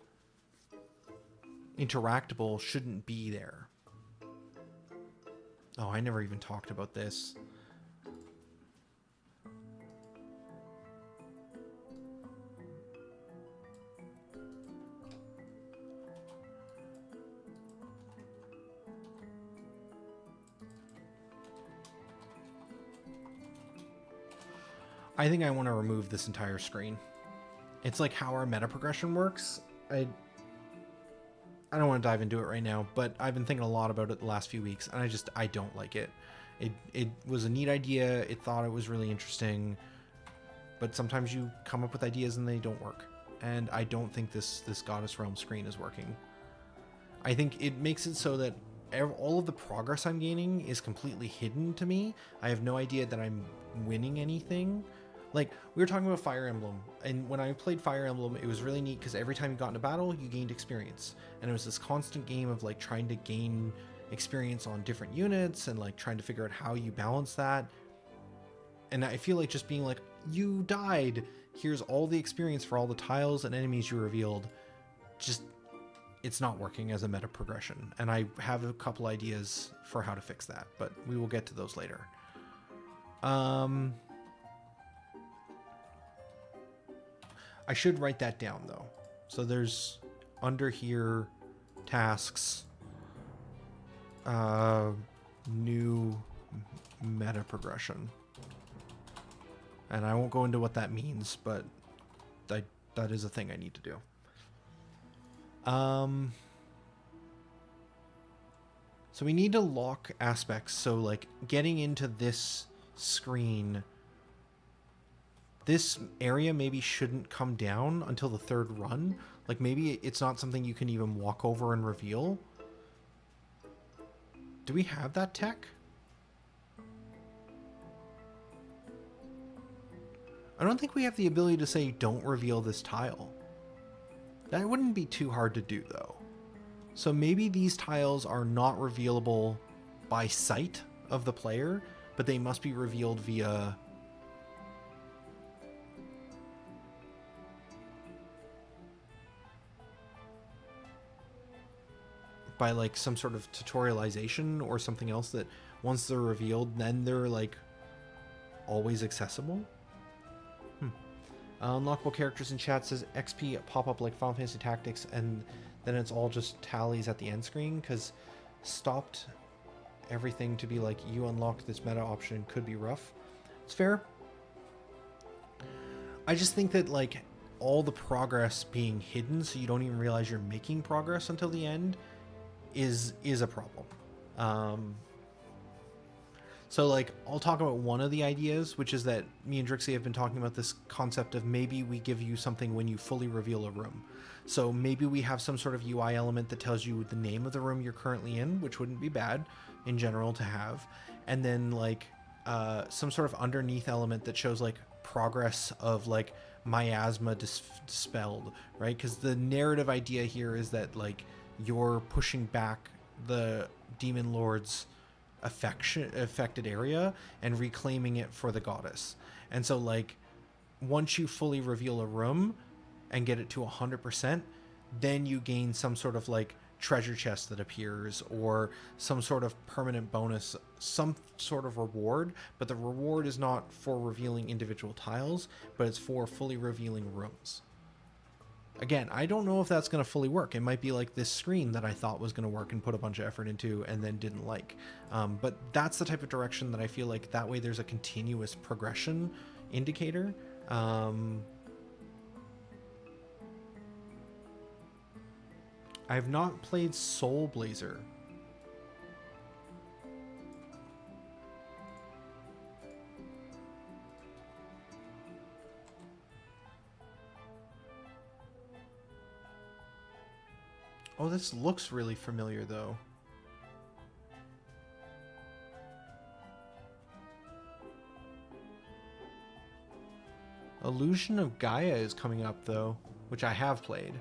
interactable shouldn't be there. Oh, I never even talked about this. I think I want to remove this entire screen. It's like how our meta progression works. I don't want to dive into it right now, but I've been thinking a lot about it the last few weeks, and I don't like it. It was a neat idea. It thought it was really interesting, but sometimes you come up with ideas and they don't work. And I don't think this Goddess Realm screen is working. I think it makes it so that all of the progress I'm gaining is completely hidden to me. I have no idea that I'm winning anything. Like, we were talking about Fire Emblem, and when I played Fire Emblem, it was really neat because every time you got in a battle, you gained experience. And it was this constant game of, like, trying to gain experience on different units and, like, trying to figure out how you balance that. And I feel like just being like, you died, here's all the experience for all the tiles and enemies you revealed, just, it's not working as a meta progression. And I have a couple ideas for how to fix that, but we will get to those later. I should write that down, though. So there's, under here, tasks, new meta progression. And I won't go into what that means, but that is a thing I need to do. So we need to lock aspects. So, like, getting into this screen, this area maybe shouldn't come down until the 3rd run. Like, maybe it's not something you can even walk over and reveal. Do we have that tech? I don't think we have the ability to say, don't reveal this tile. That wouldn't be too hard to do, though. So maybe these tiles are not revealable by sight of the player, but they must be revealed via... by like some sort of tutorialization or something else that once they're revealed, then they're like always accessible. Unlockable characters in chat says XP pop up like Final Fantasy Tactics, and then it's all just tallies at the end screen, because stopped everything to be like, you unlocked this meta option, could be rough. It's fair. I just think that like all the progress being hidden so you don't even realize you're making progress until the end is a problem. So like, I'll talk about one of the ideas, which is that me and Drixie have been talking about this concept of maybe we give you something when you fully reveal a room. So maybe we have some sort of UI element that tells you the name of the room you're currently in, which wouldn't be bad in general to have. And then like some sort of underneath element that shows like progress of like miasma dispelled, right? Because the narrative idea here is that like you're pushing back the demon lord's affected area and reclaiming it for the goddess. And so like once you fully reveal a room and get it to 100%, then you gain some sort of like treasure chest that appears, or some sort of permanent bonus, some sort of reward. But the reward is not for revealing individual tiles, but it's for fully revealing rooms. Again, I don't know if that's going to fully work. It might be like this screen that I thought was going to work and put a bunch of effort into and then didn't like. But that's the type of direction that I feel like that way there's a continuous progression indicator. I've not played Soul Blazer. Oh, this looks really familiar, though. Illusion of Gaia is coming up, though, which I have played.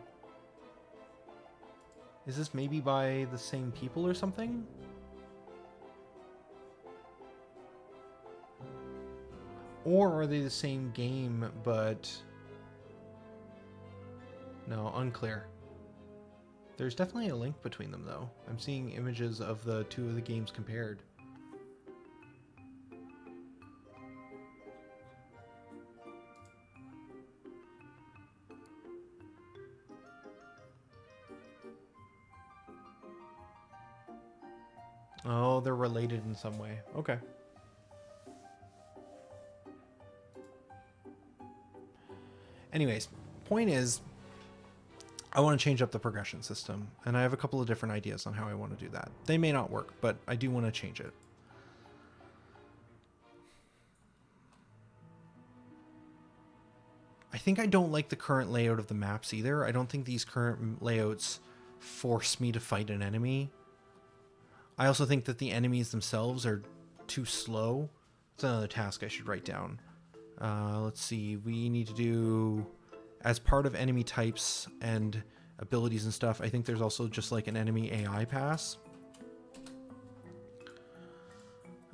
Is this maybe by the same people or something? Or are they the same game, but... No, unclear. There's definitely a link between them, though. I'm seeing images of the two of the games compared. Oh, they're related in some way. Okay. Anyways, point is, I want to change up the progression system, and I have a couple of different ideas on how I want to do that. They may not work, but I do want to change it. I think I don't like the current layout of the maps either. I don't think these current layouts force me to fight an enemy. I also think that the enemies themselves are too slow. It's another task I should write down. Let's see. We need to do, as part of enemy types and abilities and stuff, I think there's also just like an enemy AI pass.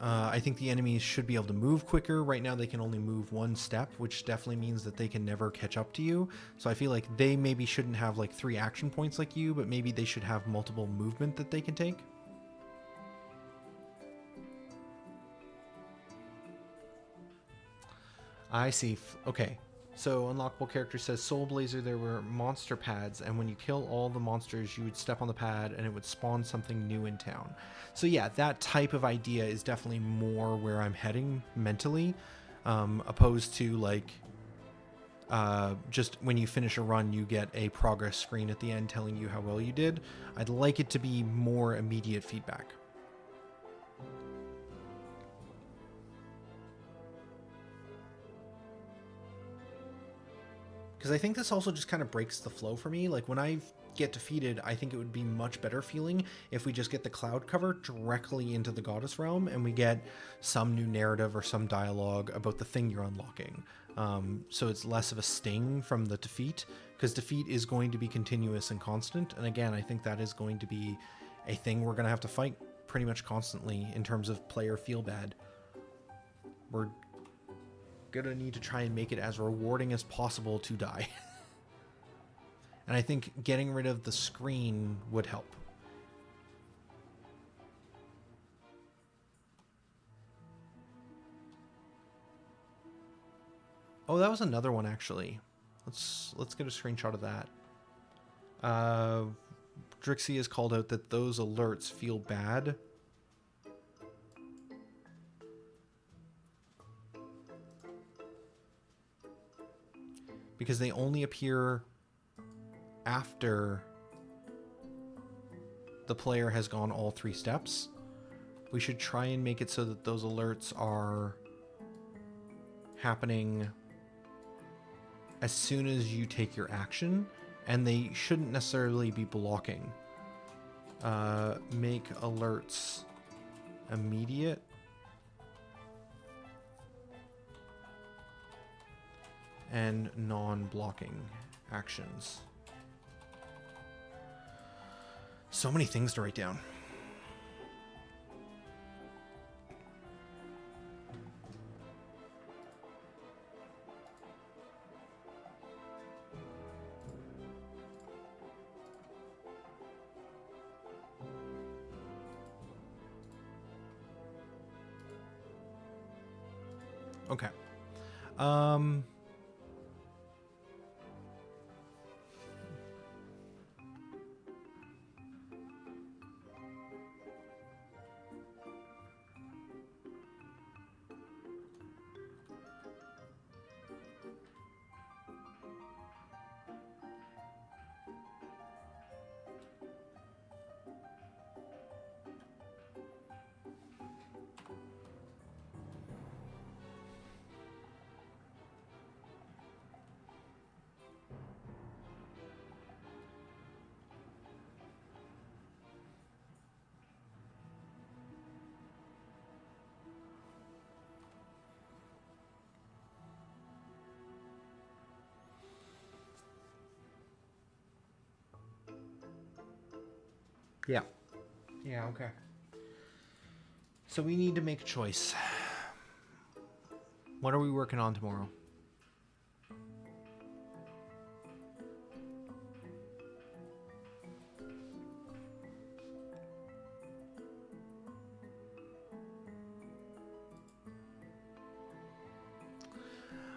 I think the enemies should be able to move quicker. Right now they can only move one step, which definitely means that they can never catch up to you. So I feel like they maybe shouldn't have like 3 action points like you, but maybe they should have multiple movement that they can take. I see. Okay. So unlockable character says Soul Blazer, there were monster pads, and when you kill all the monsters, you would step on the pad and it would spawn something new in town. So yeah, that type of idea is definitely more where I'm heading mentally, opposed to like just when you finish a run, you get a progress screen at the end telling you how well you did. I'd like it to be more immediate feedback. Because I think this also just kind of breaks the flow for me. Like when I get defeated, I think it would be much better feeling if we just get the cloud cover directly into the Goddess Realm and we get some new narrative or some dialogue about the thing you're unlocking. So it's less of a sting from the defeat, because defeat is going to be continuous and constant. And again, I think that is going to be a thing we're going to have to fight pretty much constantly in terms of player feel bad. We're going to need to try and make it as rewarding as possible to die. And I think getting rid of the screen would help. Oh, that was another one actually. Let's get a screenshot of that. Drixie has called out that those alerts feel bad. Because they only appear after the player has gone all 3 steps. We should try and make it so that those alerts are happening as soon as you take your action, and they shouldn't necessarily be blocking. Make alerts immediate. And non-blocking actions. So many things to write down. Okay. Yeah. Yeah, okay. So we need to make a choice. What are we working on tomorrow?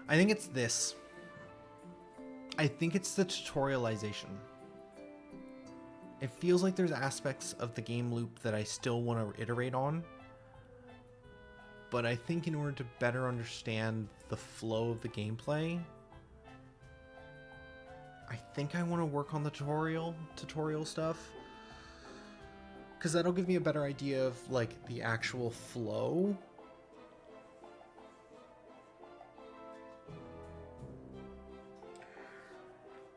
I think it's this. I think it's the tutorialization. It feels like there's aspects of the game loop that I still want to iterate on. But I think in order to better understand the flow of the gameplay, I think I want to work on the tutorial stuff. Because that'll give me a better idea of like the actual flow.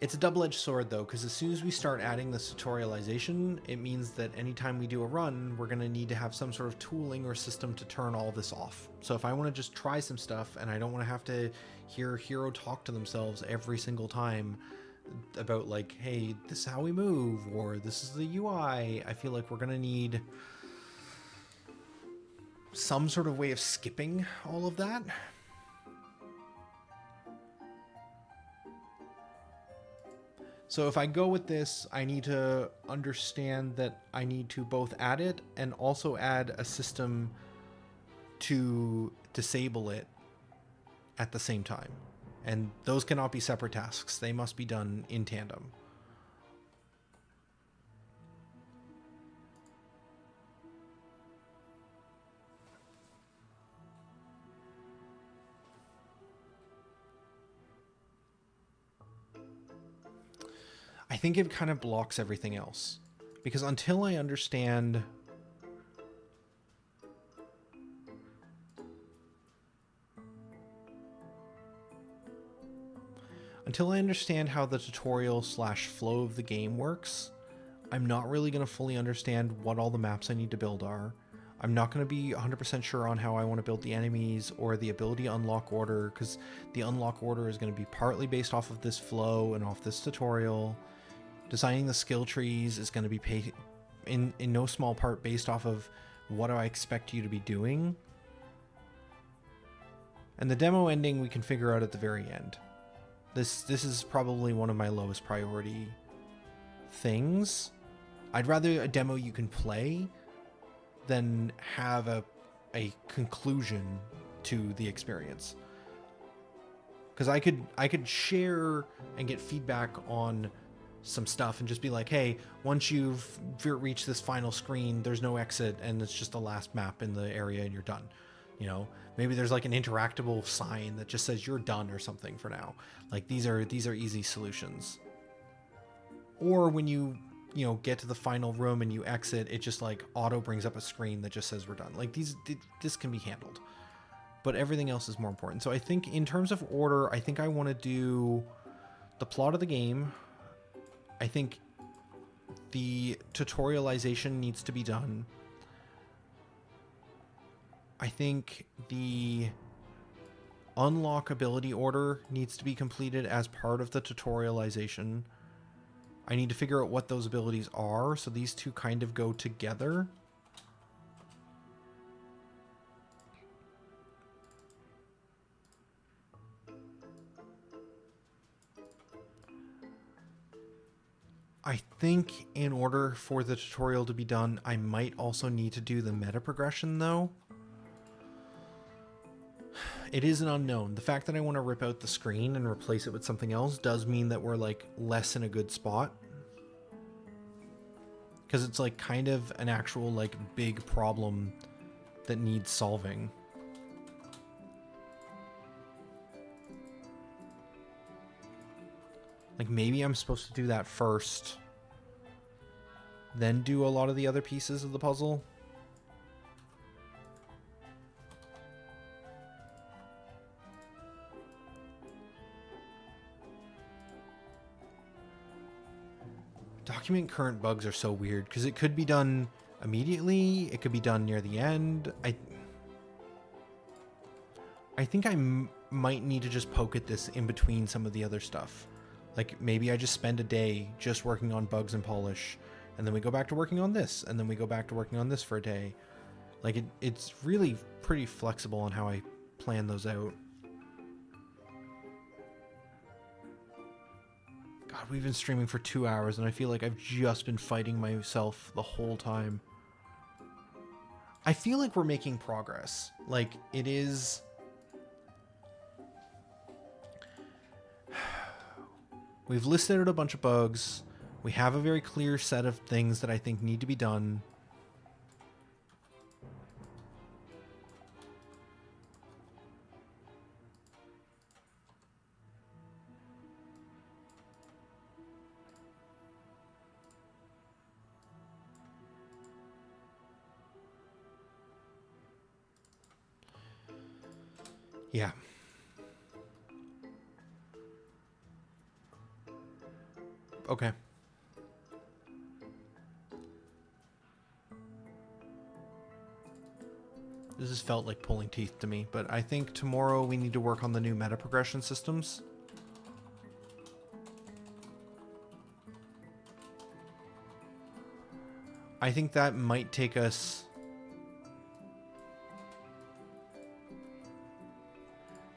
It's a double-edged sword, though, because as soon as we start adding this tutorialization, it means that anytime we do a run, we're going to need to have some sort of tooling or system to turn all this off. So if I want to just try some stuff, and I don't want to have to hear Hero talk to themselves every single time about, like, hey, this is how we move, or this is the UI, I feel like we're going to need some sort of way of skipping all of that. So if I go with this, I need to understand that I need to both add it and also add a system to disable it at the same time. And those cannot be separate tasks. They must be done in tandem. I think it kind of blocks everything else. Because until I understand Until I understand how the tutorial slash flow of the game works, I'm not really going to fully understand what all the maps I need to build are. I'm not going to be 100% sure on how I want to build the enemies or the ability unlock order, because the unlock order is going to be partly based off of this flow and off this tutorial. Designing the skill trees is going to be in no small part based off of what I expect you to be doing. And the demo ending we can figure out at the very end. This is probably one of my lowest priority things. I'd rather a demo you can play than have a conclusion to the experience. Because I could share and get feedback on some stuff and just be like, hey, once you've reached this final screen, there's no exit and it's just the last map in the area and you're done. You know, maybe there's like an interactable sign that just says you're done or something for now. Like these are easy solutions. Or when you get to the final room and you exit, it just like auto brings up a screen that just says we're done. Like this can be handled, but everything else is more important. So I think in terms of order, I think I want to do the plot of the game. I think the tutorialization needs to be done. I think the unlock ability order needs to be completed as part of the tutorialization. I need to figure out what those abilities are, so these two kind of go together. I think in order for the tutorial to be done, I might also need to do the meta progression though. It is an unknown. The fact that I want to rip out the screen and replace it with something else does mean that we're like less in a good spot. Because it's like kind of an actual like big problem that needs solving. Like maybe I'm supposed to do that first, then do a lot of the other pieces of the puzzle. Document current bugs are so weird because it could be done immediately. It could be done near the end. I think I might need to just poke at this in between some of the other stuff. Like maybe I just spend a day just working on bugs and polish, and then we go back to working on this, and then we go back to working on this for a day. Like it's really pretty flexible on how I plan those out. God, we've been streaming for 2 hours and I feel like I've just been fighting myself the whole time. I feel like we're making progress. Like it is... We've listed out a bunch of bugs. We have a very clear set of things that I think need to be done. Yeah. Okay. This has felt like pulling teeth to me, but I think tomorrow we need to work on the new meta progression systems. I think that might take us...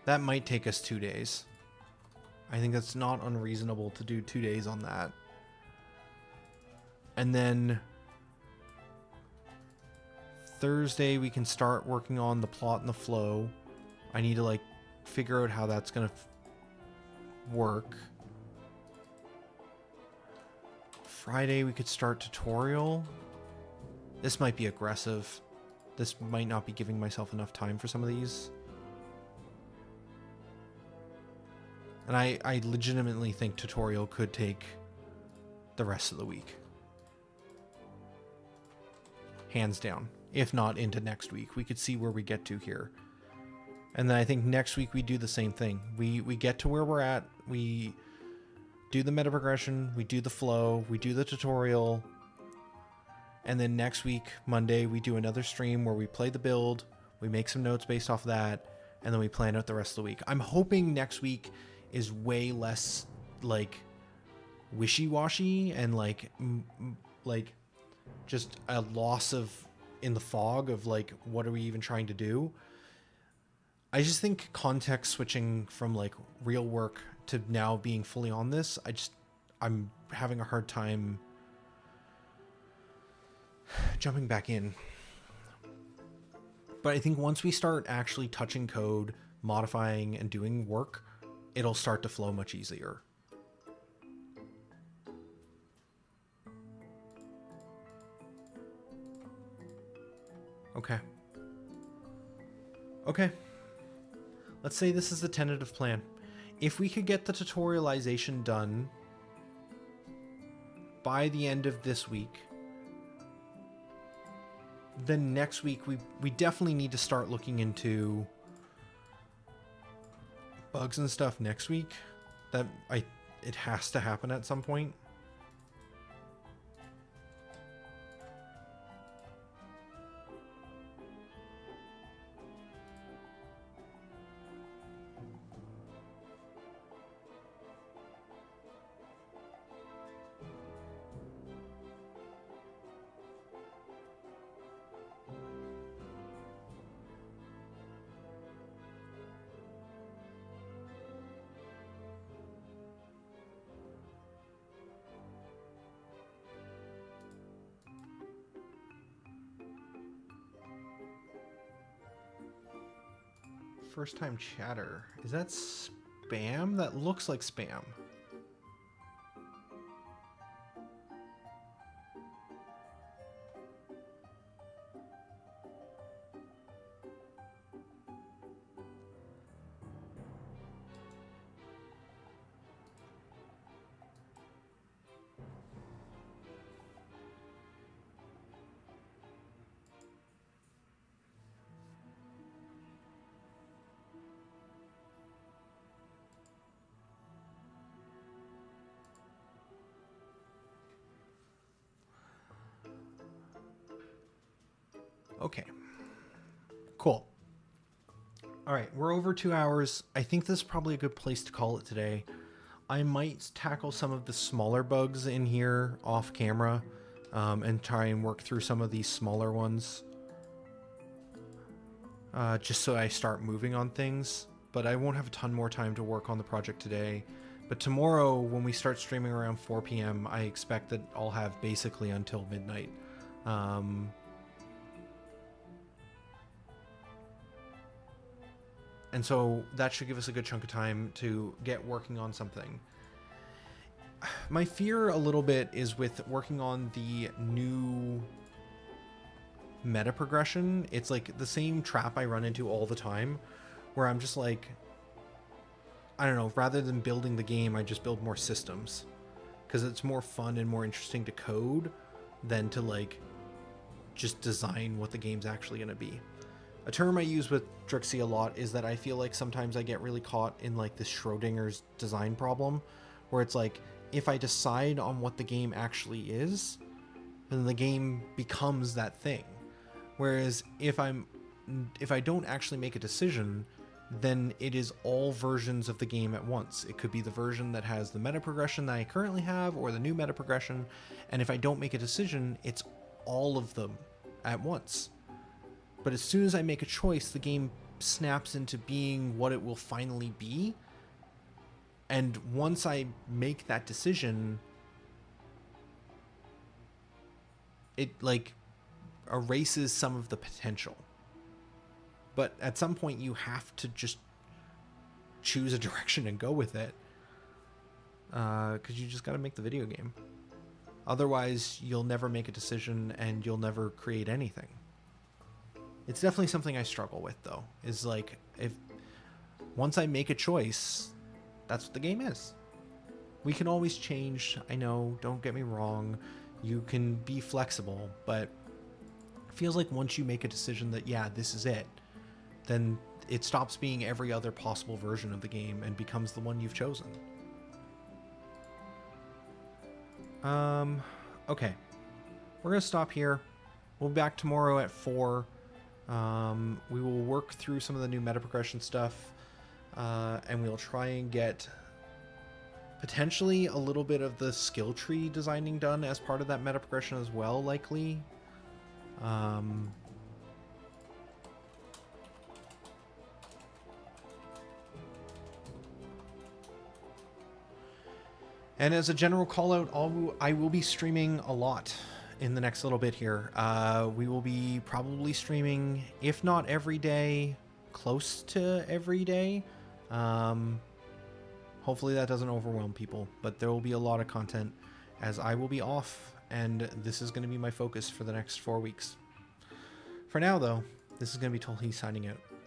That might take us 2 days. I think that's not unreasonable to do 2 days on that. And then Thursday we can start working on the plot and the flow. I need to like figure out how that's gonna work. Friday we could start tutorial. This might be aggressive. This might not be giving myself enough time for some of these. And I legitimately think tutorial could take the rest of the week. Hands down. If not into next week. We could see where we get to here. And then I think next week we do the same thing. We get to where we're at. We do the meta progression. We do the flow. We do the tutorial. And then next week, Monday, we do another stream where we play the build. We make some notes based off of that. And then we plan out the rest of the week. I'm hoping next week is way less like wishy-washy and like just a loss of in the fog of like, what are we even trying to do? I just think context switching from like real work to now being fully on this, I'm having a hard time jumping back in. But I think once we start actually touching code, modifying and doing work, it'll start to flow much easier. Okay. Let's say this is the tentative plan. If we could get the tutorialization done by the end of this week, then next week we definitely need to start looking into bugs and stuff next week. It has to happen at some point. First time chatter. Is that spam? That looks like spam. Okay. Cool. All right, we're over 2 hours. I think this is probably a good place to call it today. I might tackle some of the smaller bugs in here off camera and try and work through some of these smaller ones. Just so I start moving on things. But I won't have a ton more time to work on the project today. But tomorrow, when we start streaming around 4 p.m., I expect that I'll have basically until midnight. And so that should give us a good chunk of time to get working on something. My fear a little bit is with working on the new meta progression. It's like the same trap I run into all the time where I'm just like, I don't know, rather than building the game, I just build more systems because it's more fun and more interesting to code than to like just design what the game's actually going to be. A term I use with Drixie a lot is that I feel like sometimes I get really caught in like this Schrodinger's design problem where it's like, if I decide on what the game actually is, then the game becomes that thing. Whereas if I don't actually make a decision, then it is all versions of the game at once. It could be the version that has the meta progression that I currently have or the new meta progression. And if I don't make a decision, it's all of them at once. But as soon as I make a choice, the game snaps into being what it will finally be. And once I make that decision, it like erases some of the potential. But at some point you have to just choose a direction and go with it. Because you just got to make the video game. Otherwise, you'll never make a decision and you'll never create anything. It's definitely something I struggle with, though, is like, if once I make a choice, that's what the game is. We can always change. I know, don't get me wrong. You can be flexible, but it feels like once you make a decision that, yeah, this is it, then it stops being every other possible version of the game and becomes the one you've chosen. Okay. We're going to stop here. We'll be back tomorrow at 4. We will work through some of the new meta progression stuff, and we'll try and get potentially a little bit of the skill tree designing done as part of that meta progression as well, likely. And as a general call out, I will be streaming a lot in the next little bit here. We will be probably streaming, if not every day, close to every day. Hopefully that doesn't overwhelm people, but there will be a lot of content as I will be off, and this is going to be my focus for the next 4 weeks. For now, though, this is going to be Tolhi signing out.